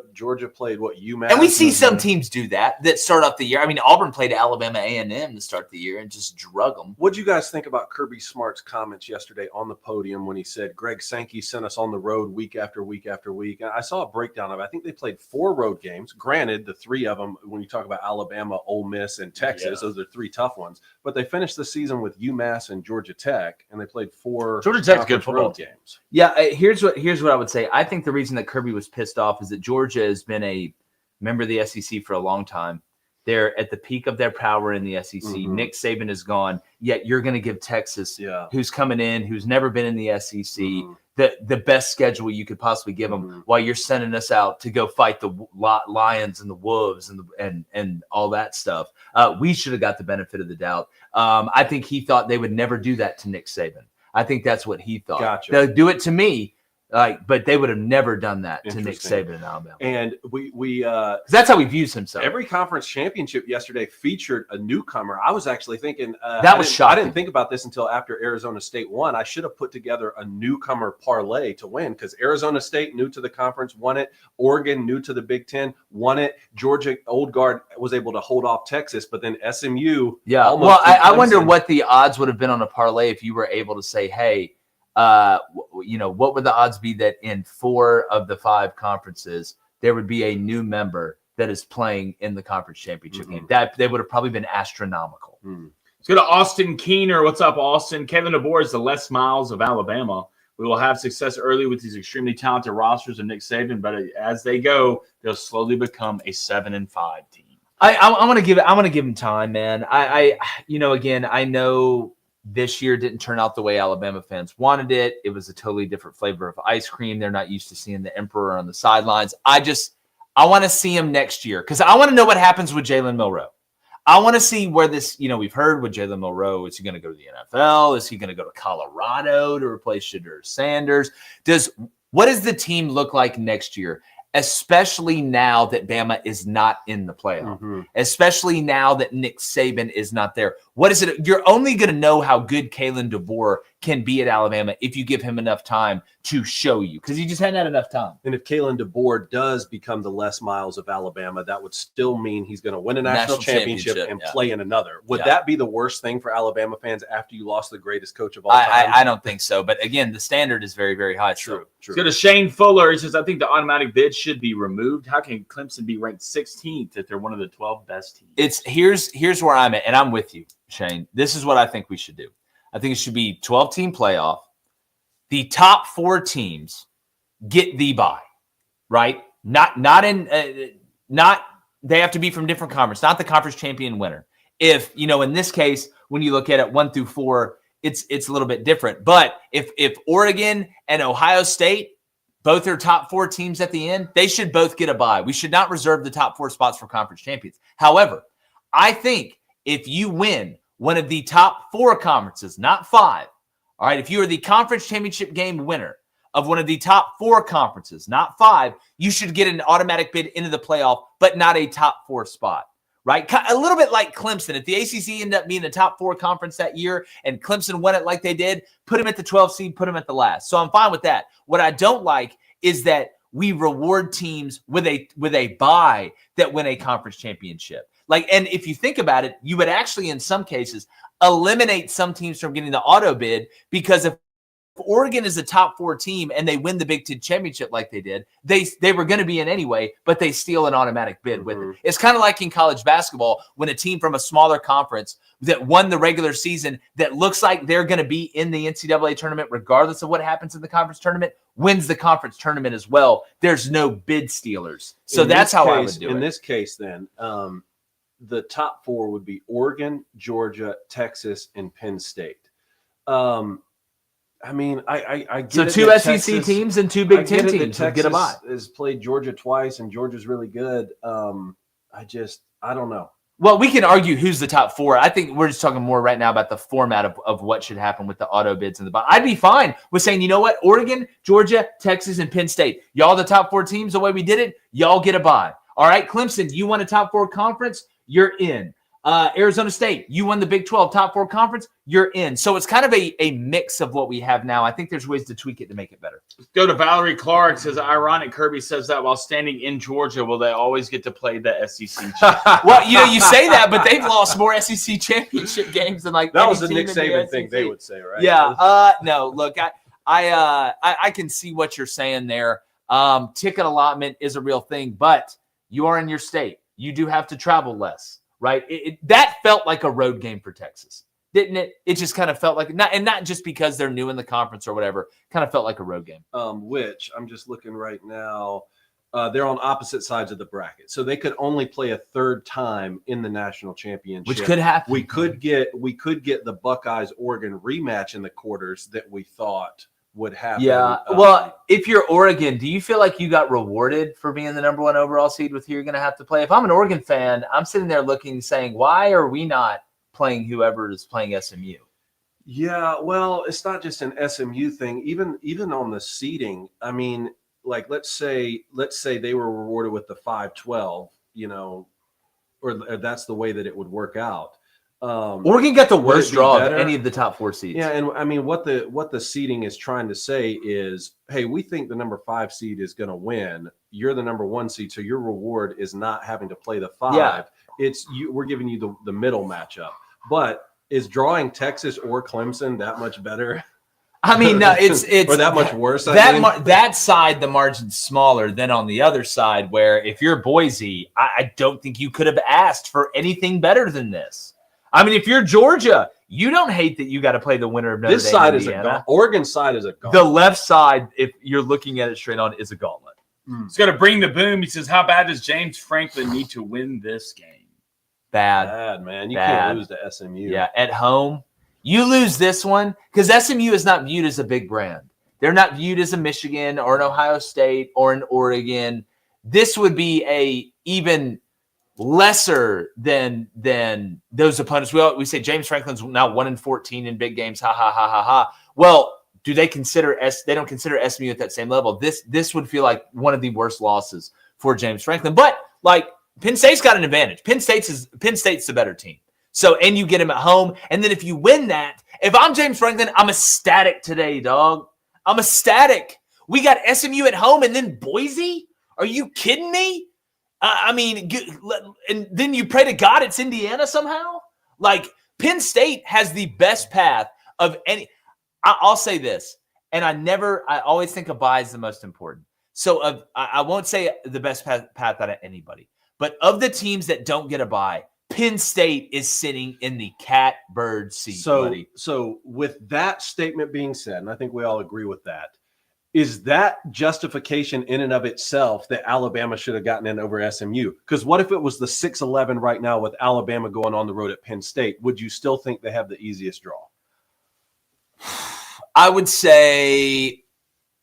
played UMass. And we see some teams do that start off the year. I mean, Auburn played Alabama A&M to start the year and just drug them. What do you guys think about Kirby Smart's comments yesterday on the podium when he said Greg Sankey sent us on the road week after week after week? And I saw a breakdown of it. I think they played 4 road games. Granted, the 3 of them, when you talk about Alabama, Ole Miss, and Texas, those are 3 tough ones. But they finished the season with UMass and Georgia Tech, and they played 4 Georgia Tech's good football road games. Yeah, here's what I would say. I think the reason that Kirby was pissed off is that Georgia has been a member of the SEC for a long time. They're at the peak of their power in the SEC. Mhm. Nick Saban is gone, yet you're going to give Texas, Yeah. who's coming in, who's never been in the SEC, Mhm. the best schedule you could possibly give them, Mhm. while you're sending us out to go fight the Lions and the Wolves and all that stuff. We should have got the benefit of the doubt. I think he thought they would never do that to Nick Saban. I think that's what he thought. Gotcha. They'll do it to me. But they would have never done that to Nick Interesting. Saban in Alabama. And we 'Cause that's how he views himself. every conference championship yesterday featured a newcomer. I was actually thinking That was shocking. I didn't think about this until after Arizona State won. I should have put together a newcomer parlay to win because Arizona State, new to the conference, won it. Oregon, new to the Big Ten, won it. Georgia, old guard, was able to hold off Texas, but then SMU. Yeah. almost Well, beat I wonder Clemson. what the odds would have been on a parlay if you were able to say, hey, what would the odds be that in 4 of the 5 conferences there would be a new member that is playing in the conference championship game? That they would have probably been astronomical. Let's go to Austin Keener. What's up, Austin? Kevin DeBoer is the Les Miles of Alabama. We will have success early with these extremely talented rosters of Nick Saban, but as they go, they'll slowly become a 7-5 team. I want to give him time, man. Again, I know this year didn't turn out the way Alabama fans wanted it. It was a totally different flavor of ice cream. They're not used to seeing the Emperor on the sidelines. I want to see him next year because I want to know what happens with Jalen Milroe. I want to see where this, we've heard with Jalen Milroe. Is he going to go to the NFL? Is he going to go to Colorado to replace Shadur Sanders? What does the team look like next year? Especially now that Bama is not in the playoff, especially now that Nick Saban is not there. What is it? You're only going to know how good Kalen DeBoer can be at Alabama if you give him enough time to show you, because he just hadn't had enough time. And if Kalen DeBoer does become the Les Miles of Alabama, that would still mean he's going to win a national championship and play in another. Would that be the worst thing for Alabama fans after you lost the greatest coach of all time? I don't think so. But again, the standard is very, very high. True. Let's go to Shane Fuller. He says, I think the automatic bid should be removed. How can Clemson be ranked 16th if they're one of the 12 best teams? Here's where I'm at, and I'm with you, Shane. This is what I think we should do. I think it should be 12-team playoff. The top 4 teams get the bye, right? Not they have to be from different conference, not the conference champion winner. If, in this case, when you look at it 1 through 4, it's a little bit different. But if Oregon and Ohio State, both are top 4 teams at the end, they should both get a bye. We should not reserve the top 4 spots for conference champions. However, I think if you win one of the top 4 conferences, not 5, all right, if you are the conference championship game winner of one of the top 4 conferences, not 5, you should get an automatic bid into the playoff, but not a top 4 spot, right? A little bit like Clemson. If the ACC ended up being a top 4 conference that year and Clemson won it like they did, put them at the 12th seed, put them at the last. So I'm fine with that. What I don't like is that we reward teams with a bye that win a conference championship. And if you think about it, you would actually, in some cases, eliminate some teams from getting the auto bid, because if Oregon is a top 4 team and they win the Big Ten championship like they did, they were going to be in anyway, but they steal an automatic bid with it. It's kind of like in college basketball when a team from a smaller conference that won the regular season that looks like they're going to be in the NCAA tournament regardless of what happens in the conference tournament wins the conference tournament as well. There's no bid stealers. So that's how I would do it. In this case, then, the top 4 would be Oregon, Georgia, Texas, and Penn State. I get so it 2 that SEC Texas, teams and 2 Big Ten teams would get a bye. Texas has played Georgia twice, and Georgia's really good. I don't know. Well, we can argue who's the top 4. I think we're just talking more right now about the format of what should happen with the auto bids and the bye. I'd be fine with saying, you know what, Oregon, Georgia, Texas, and Penn State, y'all the top 4 teams. The way we did it, y'all get a bye. All right, Clemson, you won a top 4 conference, you're in. Arizona State, you won the Big 12 top 4 conference, you're in. So it's kind of a mix of what we have now. I think there's ways to tweak it to make it better. Let's go to Valerie Clark. Says, ironic Kirby says that while standing in Georgia, will they always get to play the SEC? Well, you say that, but they've lost more SEC championship games than like that was the any Nick team in the Saban thing SEC. they would say, right? Yeah. No, look, I can see what you're saying there. Ticket allotment is a real thing, but you are in your state. You do have to travel less, right? That felt like a road game for Texas, didn't it? It just kind of felt like not just because they're new in the conference or whatever. Kind of felt like a road game. Which I'm just looking right now. They're on opposite sides of the bracket, so they could only play a third time in the national championship, Which could happen. We could get the Buckeyes Oregon rematch in the quarters that we thought would happen. Yeah. Well, if you're Oregon, do you feel like you got rewarded for being the number 1 overall seed with who you're going to have to play? If I'm an Oregon fan, I'm sitting there looking, saying, why are we not playing whoever is playing SMU? Yeah, well, it's not just an SMU thing. Even on the seating, I mean, like let's say they were rewarded with the 5-12, or that's the way that it would work out. Oregon got the would worst it be draw better? of any of the top 4 seeds. Yeah, and I mean what the seeding is trying to say is, hey, we think the number 5 seed is going to win. You're the number 1 seed, so your reward is not having to play the 5. Yeah. It's you. We're giving you the middle matchup. But is drawing Texas or Clemson that much better? I mean, no, it's or that much worse. That side, the margin's smaller than on the other side, where if you're Boise, I don't think you could have asked for anything better than this. I mean, if you're Georgia, you don't hate that you got to play the winner of Notre Dame. This side Indiana. is a Oregon side is a gauntlet. The left side, if you're looking at it straight on, is a gauntlet. It's got to bring the boom. He says, how bad does James Franklin need to win this game? Bad, man. You Bad. can't lose to SMU. Yeah, at home. You lose this one because SMU is not viewed as a big brand. They're not viewed as a Michigan or an Ohio State or an Oregon. This would be a even lesser than those opponents. We say James Franklin's now 1-14 in big games. Ha ha ha ha ha. Well, do they consider they don't consider SMU at that same level? This would feel like one of the worst losses for James Franklin. But like Penn State's got an advantage. Penn State's the better team. So, and you get him at home. And then if you win that, if I'm James Franklin, I'm ecstatic today, dog. I'm ecstatic. We got SMU at home and then Boise? Are you kidding me? I mean, and then you pray to God it's Indiana somehow? Like, Penn State has the best path of any. I'll say this, and I always think a bye is the most important. So I won't say the best path out of anybody, but of the teams that don't get a bye, Penn State is sitting in the catbird seat, buddy. So with that statement being said, and I think we all agree with that, is that justification in and of itself that Alabama should have gotten in over SMU? Because what if it was the 6-11 right now with Alabama going on the road at Penn State? Would you still think they have the easiest draw? I would say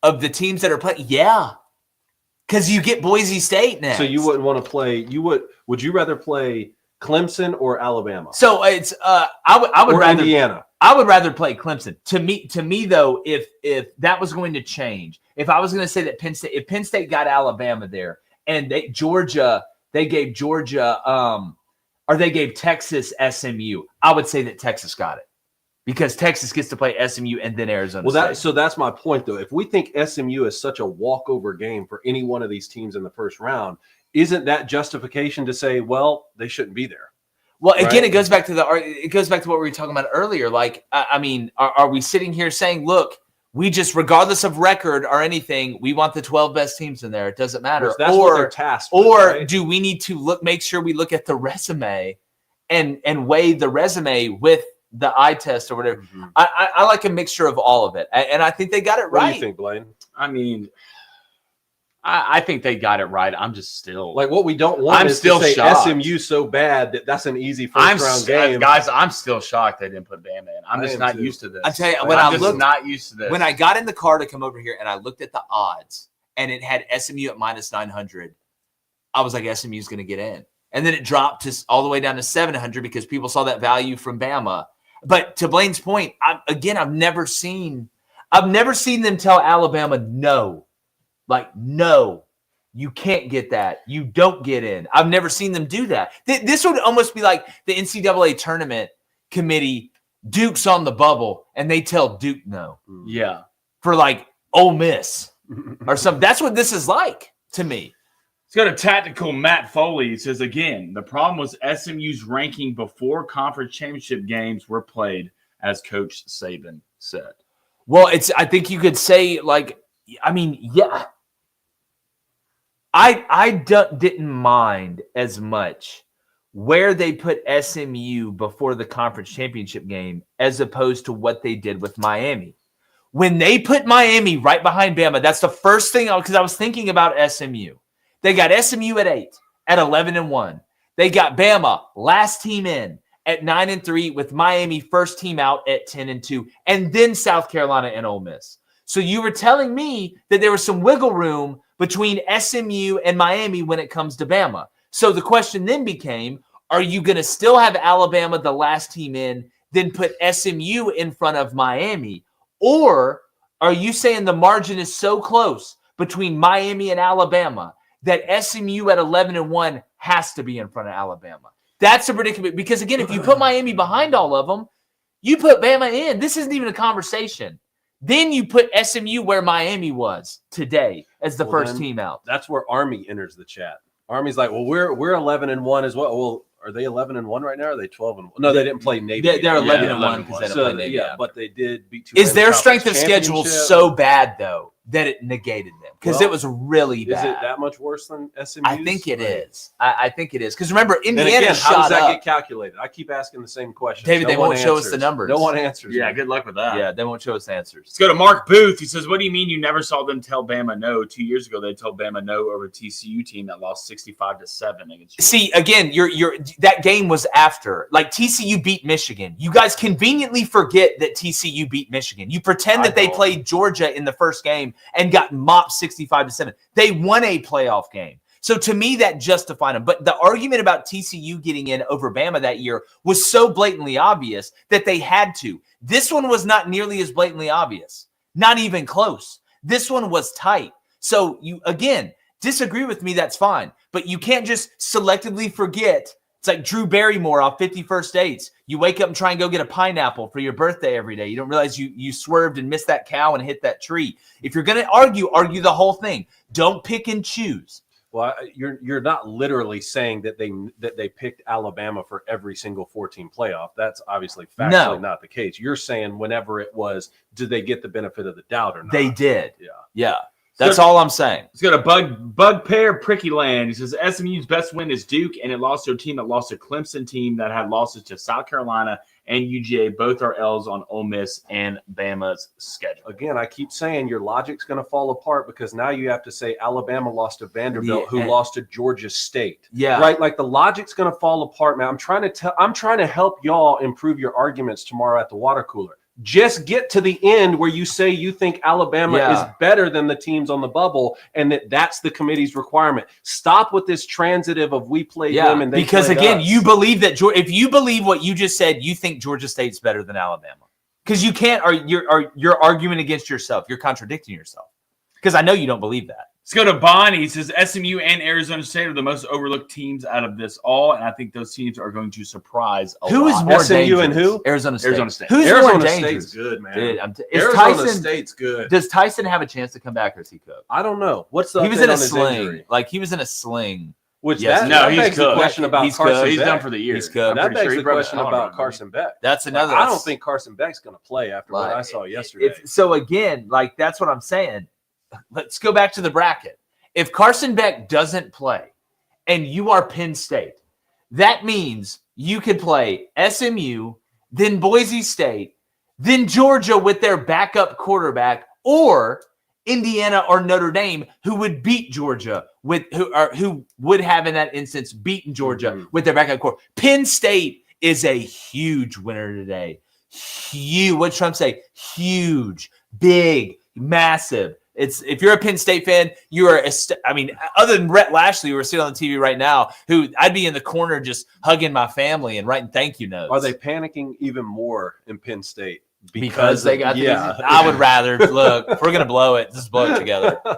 of the teams that are playing, yeah. Because you get Boise State next. So you wouldn't want to play. Would you rather play Clemson or Alabama? So it's I would or rather Indiana. I would rather play Clemson. To me though, if that was going to change, if I was going to say that if Penn State got Alabama there and they gave Georgia or they gave Texas SMU, I would say that Texas got it. Because Texas gets to play SMU and then Arizona State. So that's my point, though. If we think SMU is such a walkover game for any one of these teams in the first round, isn't that justification to say, well, they shouldn't be there? Well, again, right? It goes back to what we were talking about earlier. Like, I mean, are we sitting here saying, look, we just, regardless of record or anything, we want the 12 best teams in there. It doesn't matter. Well, that's what they're tasked with, right? Do we need to make sure we look at the resume and weigh the resume with the eye test or whatever? Mm-hmm. I like a mixture of all of it. And I think they got it right. What do you think, Blaine? I mean, I think they got it right. I'm just still like, what we don't want is to say shocked. SMU so bad that's an easy first-round game. Guys, I'm still shocked they didn't put Bama in. I'm just not used to this. I tell you, not used to this. When I got in the car to come over here and I looked at the odds and it had SMU at -900, I was like, SMU's going to get in. And then it dropped all the way down to 700 because people saw that value from Bama. But to Blaine's point, I've never seen them tell Alabama no. Like, no, you can't get that. You don't get in. I've never seen them do that. This would almost be like the NCAA tournament committee, Duke's on the bubble, and they tell Duke no. Yeah. For like Ole Miss or something. That's what this is like to me. It's got a tactical Matt Foley. He says, again, the problem was SMU's ranking before conference championship games were played, as Coach Saban said. Well, I think you could say, like, I mean, yeah. I didn't mind as much where they put SMU before the conference championship game as opposed to what they did with Miami. When they put Miami right behind Bama, that's the first thing, because I was thinking about SMU. They got SMU at 8, at 11-1. They got Bama, last team in, at 9-3, with Miami first team out at 10-2, and then South Carolina and Ole Miss. So you were telling me that there was some wiggle room between SMU and Miami when it comes to Bama. So the question then became, are you going to still have Alabama, the last team in, then put SMU in front of Miami? Or are you saying the margin is so close between Miami and Alabama that SMU at 11-1 has to be in front of Alabama? That's a predicament. Because, again, if you put Miami behind all of them, you put Bama in. This isn't even a conversation. Then you put SMU where Miami was today as the first team out. That's where Army enters the chat. Army's like, well, we're 11-1 as well. Well, are they 11-1 right now? Or are they 12-1? No, they didn't play Navy. They're 11-1 because they didn't play Navy. Yeah, but they did beat two. Is their strength of schedule so bad, though, that it negated them? Because it was really bad. Is it that much worse than SMU? I think it is. I think it is. Because remember, Indiana again, shot how does that up. get calculated? I keep asking the same question. David, they won't show us the numbers. No one answers. Yeah, good luck with that. Yeah, they won't show us the answers. Let's go to Mark Booth. He says, what do you mean you never saw them tell Bama no? 2 years ago, they told Bama no over a TCU team that lost 65-7 against you. See, again, you're that game was after. Like, TCU beat Michigan. You guys conveniently forget that TCU beat Michigan. You pretend that they played Georgia in the first game and got mopped 65-7. They won a playoff game. So to me, that justified them. But the argument about TCU getting in over Bama that year was so blatantly obvious that they had to. This one was not nearly as blatantly obvious. Not even close. This one was tight. So you, again, disagree with me, that's fine. But you can't just selectively forget. It's like Drew Barrymore off 51st Dates. You wake up and try and go get a pineapple for your birthday every day. You don't realize you swerved and missed that cow and hit that tree. If you're going to argue the whole thing. Don't pick and choose. Well, you're not literally saying that they picked Alabama for every single 14 playoff. That's obviously factually not the case. You're saying whenever it was, did they get the benefit of the doubt or not? They did. Yeah. That's all I'm saying. Let's go to Bug Pear Pricky Land. He says SMU's best win is Duke, and it lost to a team that lost to Clemson team that had losses to South Carolina and UGA. Both are L's on Ole Miss and Bama's schedule. Again, I keep saying your logic's going to fall apart because now you have to say Alabama lost to Vanderbilt, who lost to Georgia State. Yeah. Right? Like the logic's going to fall apart, man. I'm trying to help y'all improve your arguments tomorrow at the water cooler. Just get to the end where you say you think Alabama is better than the teams on the bubble and that's the committee's requirement. Stop with this transitive of we played them and they because played again, us. you believe that if you believe what you just said, you think Georgia State's better than Alabama. Because you can't, you're arguing against yourself. You're contradicting yourself. Because I know you don't believe that. Let's go to Bonnie. He says SMU and Arizona State are the most overlooked teams out of this all, and I think those teams are going to surprise a lot. Who is more SMU dangerous? and who? Arizona State. Arizona State. Who's Arizona more dangerous? State's good, man. Dude, Arizona State's good. Does Tyson have a chance to come back, or is he cooked? I don't know. What's the He was update in a on his sling. injury? Like, he was in a sling. Which Yes. No, that he's begs the cooked. question about He's Carson cooked. He's Beck. done for the year. He's cooked. That begs the broke his question collarbone, about right? Carson Beck. That's another. I don't think Carson Beck's going to play after what Like, I saw yesterday. So again, like that's what I'm saying. Let's go back to the bracket. If Carson Beck doesn't play and you are Penn State, that means you could play SMU, then Boise State, then Georgia with their backup quarterback, or Indiana or Notre Dame, who would beat Georgia who would have in that instance beaten Georgia with their backup quarterback. Penn State is a huge winner today. Huge. What did Trump say? Huge, big, massive. If you're a Penn State fan, you are. Other than Rhett Lashley, who we're sitting on the TV right now, who I'd be in the corner just hugging my family and writing thank you notes. Are they panicking even more in Penn State because they got? I would rather look. If we're gonna blow it, just blow it together. All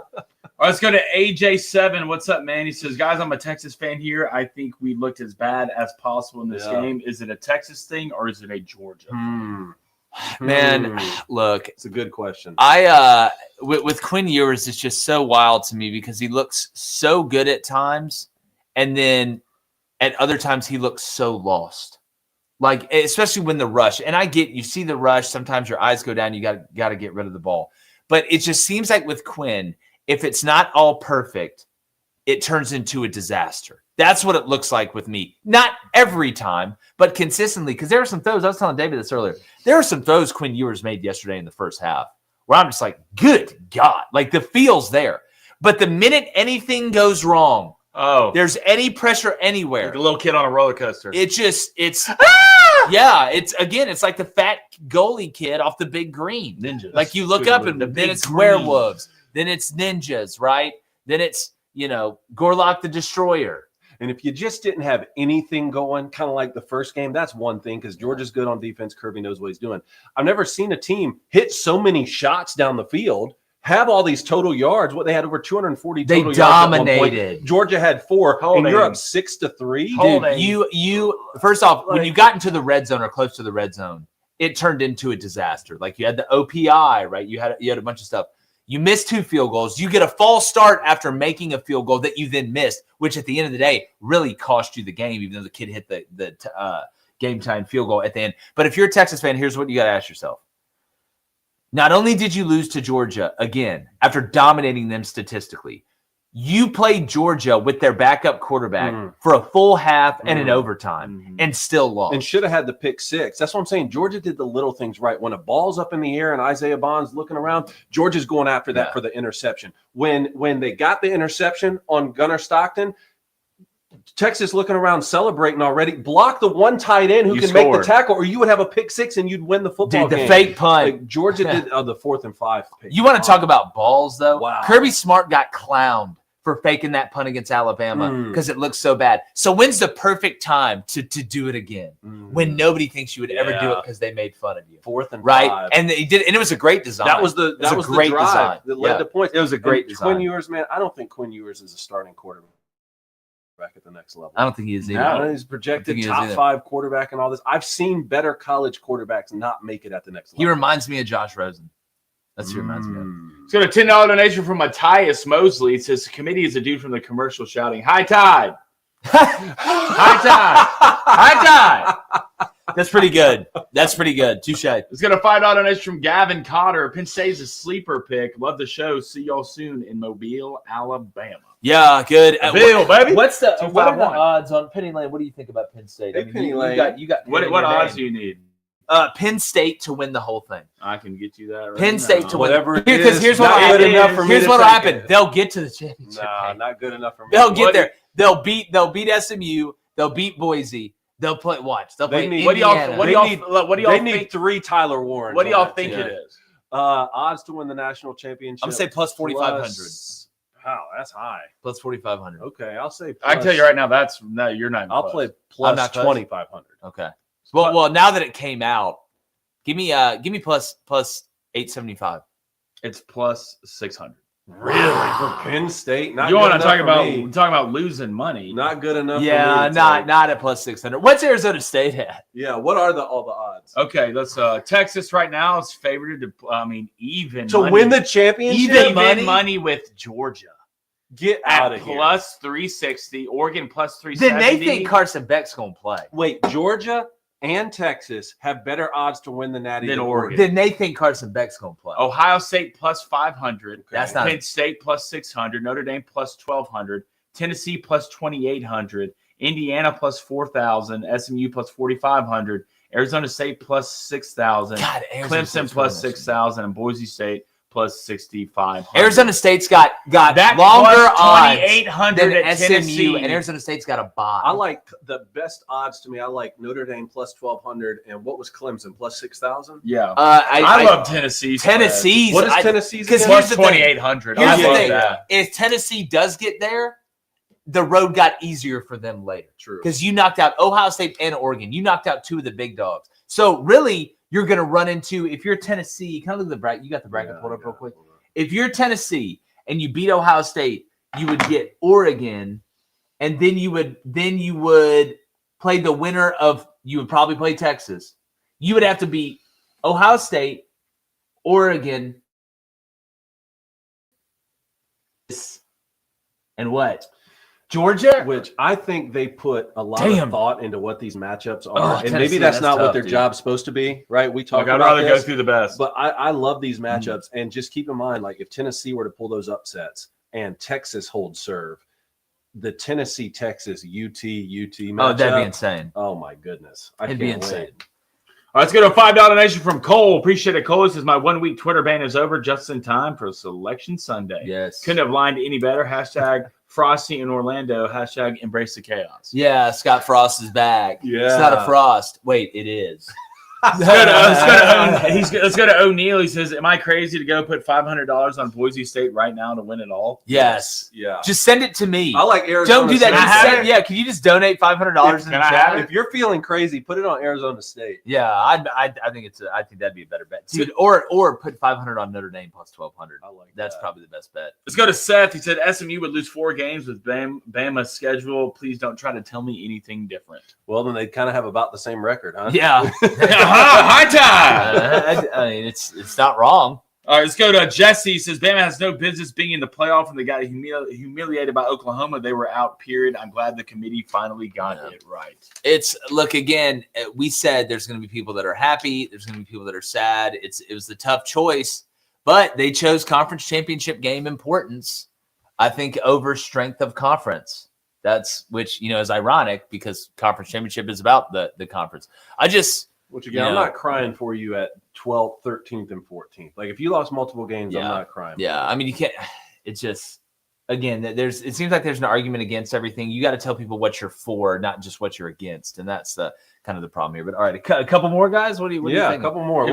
right, let's go to AJ7. What's up, man? He says, guys, I'm a Texas fan here. I think we looked as bad as possible in this game. Is it a Texas thing or is it a Georgia? Man, look, it's a good question. With Quinn Ewers, it's just so wild to me because he looks so good at times, and then at other times he looks so lost. Like, especially when the rush, and I get, you see the rush, sometimes your eyes go down, you got to get rid of the ball. But it just seems like with Quinn, if it's not all perfect, it turns into a disaster. That's what it looks like with me. Not every time, but consistently. Because there are some throws, I was telling David this earlier, there are some throws Quinn Ewers made yesterday in the first half where I'm just like, good God. Like, the feel's there. But the minute anything goes wrong, there's any pressure anywhere. Like a little kid on a roller coaster. It's like the fat goalie kid off the big green. Ninjas. Like, you look up and then it's werewolves. Then it's ninjas, right? Then it's, Gorlock the Destroyer. And if you just didn't have anything going, kind of like the first game, that's one thing because Georgia's good on defense. Kirby knows what he's doing. I've never seen a team hit so many shots down the field, have all these total yards. What they had over 240 total yards. They dominated. Georgia had 4, Holding. and you're up 6-3. Dude, you first off, when you got into the red zone or close to the red zone, it turned into a disaster. Like you had the OPI, right? You had a bunch of stuff. You missed 2 field goals. You get a false start after making a field goal that you then missed, which at the end of the day really cost you the game, even though the kid hit the game time field goal at the end. But if you're a Texas fan, here's what you got to ask yourself. Not only did you lose to Georgia again after dominating them statistically, you played Georgia with their backup quarterback for a full half and an overtime and still lost. And should have had the pick 6. That's what I'm saying. Georgia did the little things right. When a ball's up in the air and Isaiah Bond's looking around, Georgia's going after that for the interception. When they got the interception on Gunnar Stockton, Texas looking around celebrating already, block the one tight end who can make the tackle, or you would have a pick 6 and you'd win the football game. The fake punt. Like Georgia did the 4th and 5 pick. You want to talk about balls, though? Wow. Kirby Smart got clowned for faking that punt against Alabama because it looks so bad. So when's the perfect time to do it again? When nobody thinks you would ever do it because they made fun of you. 4th and 5. And they did, and it was a great design. That was the great drive design that led to points. It was a great design. Quinn Ewers, man, I don't think Quinn Ewers is a starting quarterback at the next level. I don't think he is either. No, he's projected top 5 quarterback and all this. I've seen better college quarterbacks not make it at the next level. He reminds me of Josh Rosen. That's who he reminds me of. Let's go to $10 donation from Matthias Mosley. It says, the committee is a dude from the commercial shouting, "High tide! High tide! High tide!" That's pretty good. That's pretty good. Touche. Let's get a $5 donation from Gavin Cotter. Penn State's a sleeper pick. Love the show. See y'all soon in Mobile, Alabama. Yeah, good. Bill, baby. What are the 251. odds on Penny Lane? What do you think about Penn State? Hey, Penny Lane. You got What odds do you need? Penn State to win the whole thing. I can get you that right Penn State now. to win. Whatever it Because is, here's what not will good enough for happen. me Here's to what will take happen. it. They'll get to the championship Nah, game. not good enough for me. They'll get there. They'll beat SMU. They'll beat Boise. They'll play. Watch. They'll play need- Indiana. What do y'all They think? need 3 Tyler Warrens. What do y'all on that think team. it is? Odds to win the national championship. I'm gonna say plus 4,500. Wow, that's high. Plus 4,500. Okay, I'll say. I can tell you right now, you're not. I'll play plus not close. 2,500. Okay. Well, now that it came out, give me plus 875. It's plus 600. Really for Penn State? Not You good want to enough talk for me. about losing money? Not good enough. Yeah, for me to not at plus 600. What's Arizona State at? take. Yeah. What are all the odds Okay, let's. Texas right now is favored to. Even to money. win the championship? even money with Georgia Get out at of here. plus 360. Oregon plus 370. Then they think Carson Beck's gonna play. Wait, Georgia and Texas have better odds to win the Natty Than than Oregon. Then they think Carson Beck's gonna play. Ohio State plus 500. That's not- Penn State plus 600. Notre Dame plus 1,200. Tennessee plus 2,800. Indiana plus 4,000. SMU plus 4,500. Arizona State plus 6,000. God, Arizona Clemson State's plus winning. 6,000. And Boise State plus 6,500. Arizona State's got that longer plus odds 2,800 than at SMU, Tennessee. and Arizona State's got a bye. I like the best odds to me. I like Notre Dame plus 1,200, and what was Clemson plus 6,000? Yeah. I love Tennessee. Tennessee's. What is Tennessee's? because again? here's Plus the thing. 2,800. Here's I the love thing. that. If Tennessee does get there, the road got easier for them later. True. Because you knocked out Ohio State and Oregon. You knocked out 2 of the big dogs. So really, you're going to run into, if you're Tennessee, kind of look at the bracket. You got the bracket pulled up real quick. If you're Tennessee and you beat Ohio State, you would get Oregon, and then you would play the winner of, you would probably play Texas. You would have to beat Ohio State, Oregon, and what? Georgia? Which I think they put a lot Damn. of thought into what these matchups are. Oh, and Tennessee, maybe that's that's not what tough, their dude. job's supposed to be, right? We talked I'd about rather go this. through the best. But I love these matchups. And just keep in mind, like if Tennessee were to pull those upsets and Texas holds serve, the Tennessee-Texas UT matchup. Oh, that'd be insane. Oh, my goodness. It'd be insane. All right, let's go to a $5 donation from Cole. Appreciate it, Cole. Says my 1 week Twitter ban is over just in time for Selection Sunday. Yes. Couldn't have lined any better. Hashtag Frosty in Orlando. Hashtag embrace the chaos. Yeah, Scott Frost is back. Yeah. It's not a Frost. Wait, it is. Let's go to O'Neal. He says, "Am I crazy to go put $500 on Boise State right now to win it all?" Yes. Yeah. Just send it to me. I like Arizona. Don't do that. State. Just send, yeah, can you just donate $500 in the chat? If you're feeling crazy, put it on Arizona State. Yeah, I think I think that'd be a better bet, dude. Or put 500 on Notre Dame plus 1,200. I like That's that. probably the best bet. Let's go to Seth. He said SMU would lose 4 games with Bama's schedule. Please don't try to tell me anything different. Well, then they'd kind of have about the same record, huh? Yeah, High time. I mean, it's not wrong. All right, let's go to Jesse. He says Bama has no business being in the playoff, and they got humiliated by Oklahoma. They were out, period. I'm glad the committee finally got it right. Look, again, we said there's going to be people that are happy. There's going to be people that are sad. It was the tough choice, but they chose conference championship game importance, I think, over strength of conference. Which is ironic because conference championship is about the conference. Which again, I'm not crying for you at 12th, 13th, and 14th. Like if you lost multiple games, I'm not crying. Yeah, I mean you can't. It's just again, it seems like there's an argument against everything. You got to tell people what you're for, not just what you're against, and that's the kind of the problem here. But all right, a couple more guys. What do you think? A couple more.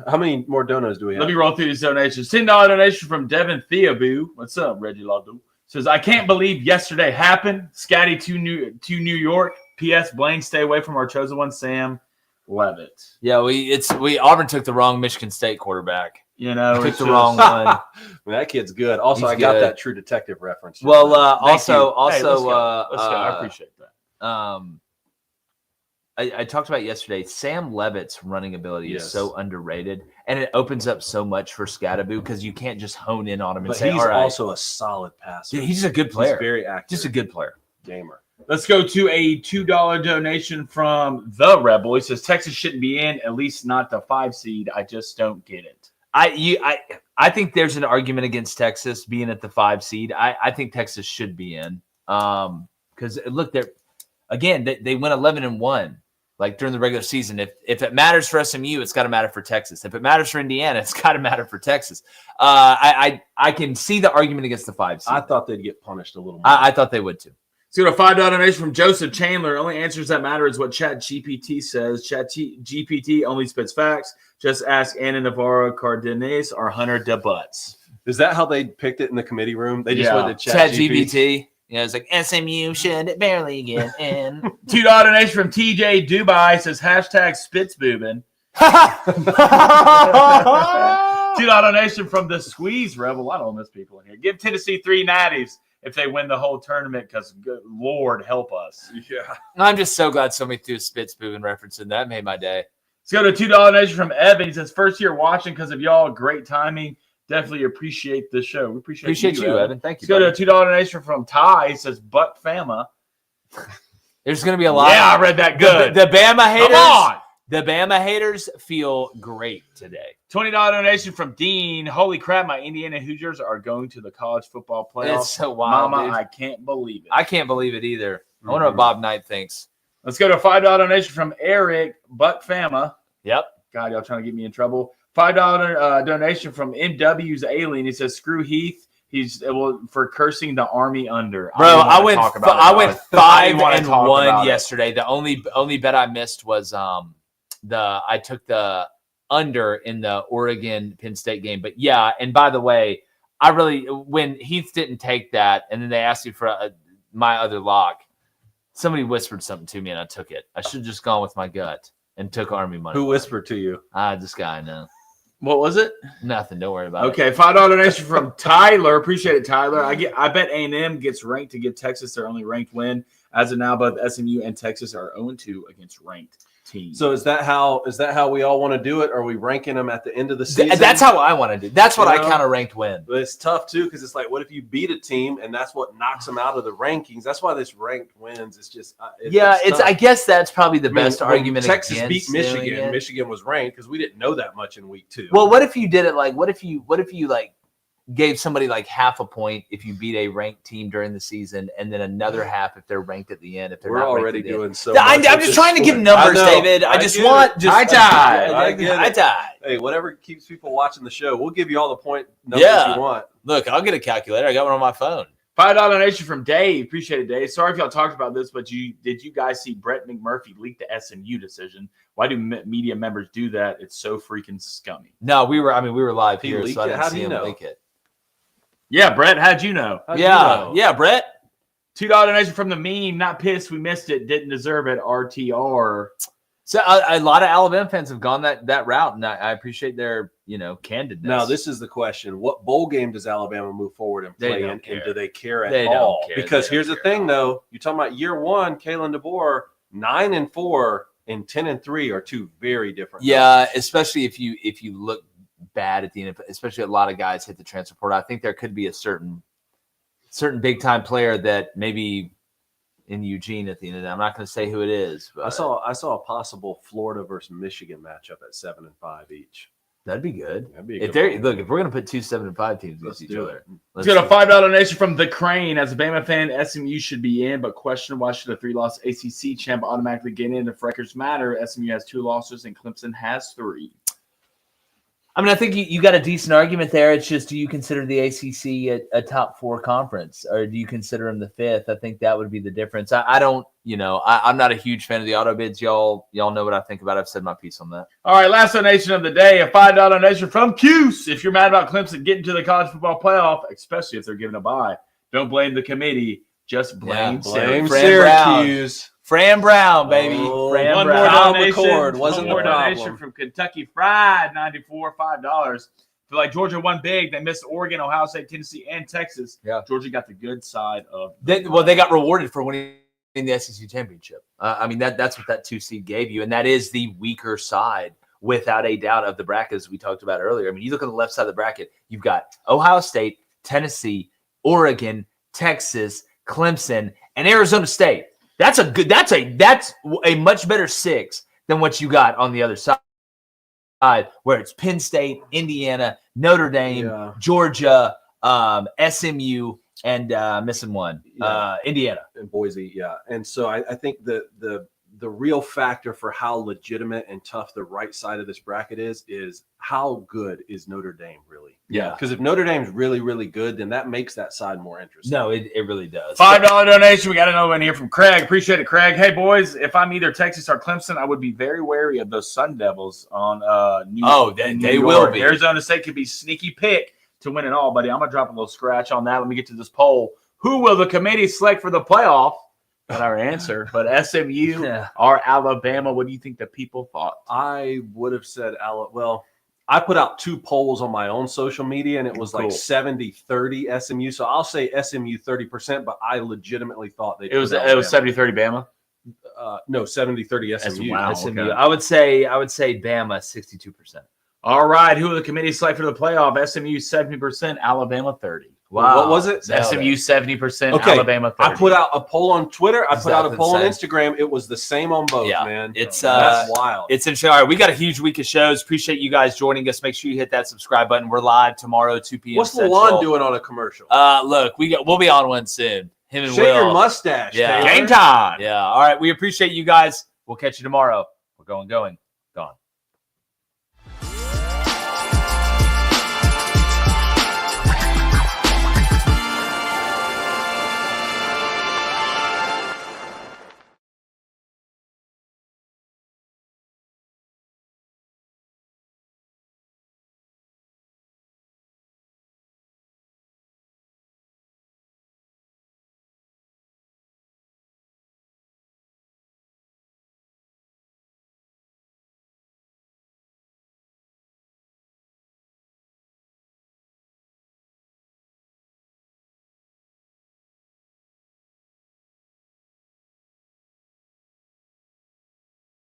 How many more donuts do we have? Let me roll through these donations. $10 donation from Devin Theoboo. What's up, Reggie Lado? Says, I can't believe yesterday happened. Scotty to New York. P.S. Blaine, stay away from our chosen one, Sam Levitt. Yeah, Auburn took the wrong Michigan State quarterback. Took the wrong one. I mean, that kid's good. Also, He's I got good. that True Detective reference. Well, Let's go. let's go. I appreciate that. I talked about yesterday. Sam Levitt's running ability is Yes. so underrated, and it opens up so much for Scadaboo because you can't just hone in on him and but say, he's "All right." also a solid passer. Dude, he's just a good player. He's very active. Just a good player. gamer. Let's go to a $2 donation from the Rebel. He says Texas shouldn't be in, at least not the 5 seed. I just don't get it. I think there's an argument against Texas being at the 5 seed. I think Texas should be in because look, they went 11-1 like during the regular season. If it matters for SMU, it's got to matter for Texas. If it matters for Indiana, it's got to matter for Texas. I can see the argument against the 5 seed. I thought they'd get punished a little more. I thought they would too. Let's go to a $5 donation from Joseph Chandler. Only answers that matter is what Chat GPT says. Chat GPT only spits facts. Just ask Anna Navarro Cardenas or Hunter DeButts. Is that how they picked it in the committee room? They just went to Chat GPT. Yeah, it's like SMU should barely get in. $2 donation from TJ Dubai says hashtag Spitzbooben. $2 donation from the Squeeze Rebel. I don't miss people in here. Give Tennessee 3 natties if they win the whole tournament, because Lord help us. Yeah. I'm just so glad somebody threw a Spitzbooben reference in. That made my day. Let's go to a $2 donation from Evan. He says, first year watching because of y'all. Great timing. Definitely appreciate the show. We appreciate you, Evan. Thank you. Let's go to a $2 donation from Ty. He says, Buck Fama. There's going to be a lot. Yeah, I read that good. The Bama haters. Come on. The Bama haters feel great today. $20 donation from Dean. Holy crap, my Indiana Hoosiers are going to the college football playoffs. It's so wild, Mama, dude. I can't believe it. I can't believe it either. I wonder what Bob Knight thinks. Let's go to a $5 donation from Eric Buck Fama. Yep. God, y'all trying to get me in trouble. $5 donation from MW's Alien. He says, screw Heath. He's for cursing the Army under. Bro, I went 5-1 yesterday. yesterday. The only bet I missed was I took the under in the Oregon Penn State game. But yeah, and by the way, when Heath didn't take that, and then they asked me for my other lock, somebody whispered something to me and I took it. I should have just gone with my gut and took Army money. Who whispered to you? This guy I know. What was it? Nothing. Don't worry about it. Okay, $5 donation from Tyler. Appreciate it, Tyler. I bet A&M gets ranked to give Texas their only ranked win. As of now, both SMU and Texas are 0-2 against ranked teams. So is that how we all want to do it? Are we ranking them at the end of the season? That's how I want to do. That's what I count a ranked win. But it's tough too because it's like, what if you beat a team and that's what knocks them out of the rankings? That's why this ranked wins. It's just it's. I guess that's probably the I mean, best when argument. Texas against beat doing Michigan. it. Michigan was ranked because we didn't know that much in week 2. Well, what if you did it like? What if you like gave somebody like half a point if you beat a ranked team during the season, and then another half if they're ranked at the end? If they're we're not already ranked at the end? doing so. I'm just trying to give numbers, David. I just want I I tie. Hey, whatever keeps people watching the show, we'll give you all the point numbers you want. Look, I'll get a calculator. I got one on my phone. $5 donation from Dave. Appreciate it, Dave. Sorry if y'all talked about this, but did you guys see Brett McMurphy leak the SMU decision? Why do media members do that? It's so freaking scummy. No, we were live He here, leaked so I it? didn't How do see you him know? leak it. Yeah, Brett, how'd you know? How'd you Yeah, know? yeah, Brett. $2 donation from the meme. Not pissed. We missed it. Didn't deserve it. RTR. So a lot of Alabama fans have gone that route, and I appreciate their candidness. Now, this is the question. What bowl game does Alabama move forward and They play don't in? care. And do they care at They don't all? care. Because They don't here's the care at thing, all. though. You're talking about year one, Kalen DeBoer, 9-4 and 10-3 are two very different Yeah, numbers. especially if you look bad at the end, especially a lot of guys hit the transfer portal. I think there could be a certain big time player that maybe in Eugene at the end of the day. I'm not going to say who it is, but I saw a possible Florida versus Michigan matchup at 7-5 each. that'd be good. That'd be a If good they're one. if we're going to put 2 7-5 teams Let's against each do other, it. Let's get a $5 donation from the Crain. As a Bama fan, SMU should be in, but question why should a 3-loss ACC champ automatically get in if records matter? SMU has 2 losses and Clemson has 3. I mean, I think you got a decent argument there. It's just, do you consider the ACC a top 4 conference, or do you consider them the 5th? I think that would be the difference. I don't, I'm not a huge fan of the auto bids. Y'all know what I think about it. I've said my piece on that. All right, last donation of the day, a $5 donation from Cuse. If you're mad about Clemson getting to the college football playoff, especially if they're given a bye, don't blame the committee. Just blame Blame Syracuse. Syracuse. Fran Brown, baby. Oh, Fran One Brown. more Kyle donation. McCord wasn't One more the problem. donation from Kentucky Fried 94, $5. Feel like Georgia won big. They missed Oregon, Ohio State, Tennessee, and Texas. Yeah. Georgia got the good side of. They got rewarded for winning the SEC championship. I mean, that's what that 2 seed gave you, and that is the weaker side, without a doubt, of the bracket, as we talked about earlier. I mean, you look at the left side of the bracket, you've got Ohio State, Tennessee, Oregon, Texas, Clemson, and Arizona State. That's a much better 6 than what you got on the other side, where it's Penn State, Indiana, Notre Dame, Yeah. Georgia, SMU, and missing one, Indiana. In Boise, yeah. And so I think the real factor for how legitimate and tough the right side of this bracket is how good is Notre Dame really? Yeah. Because if Notre Dame's really, really good, then that makes that side more interesting. No, it really does. $5 donation. We got another one here from Craig. Appreciate it, Craig. Hey, boys, if I'm either Texas or Clemson, I would be very wary of those Sun Devils on New Oh, in they New will York. be. Arizona State could be sneaky pick to win it all, buddy. I'm going to drop a little scratch on that. Let me get to this poll. Who will the committee select for the playoff? Not our answer, but SMU or Alabama. What do you think the people thought? I would have said well, I put out 2 polls on my own social media, and it was like Cool. 70-30 SMU. So I'll say SMU 30%, but I legitimately thought they It was 70-30 Bama. no, 70-30 SMU. Wow. SMU. okay. I would say Bama 62%. All right. Who will the committee select for the playoff? SMU 70%, Alabama 30%. Wow. What was it? SMU 70%, Okay, Alabama 30%. I put out a poll on Twitter. I put out a Exactly poll on the Instagram. It was the same on both, Yeah, man. it's, that's wild. It's interesting. All right, we got a huge week of shows. Appreciate you guys joining us. Make sure you hit that subscribe button. We're live tomorrow, 2 p.m. What's Central. Lawan doing on a commercial? Look, we'll be on one soon. Him and Shave Will. your mustache. Yeah. Taylor. Game time. Yeah. All right. We appreciate you guys. We'll catch you tomorrow. We're going. Gone.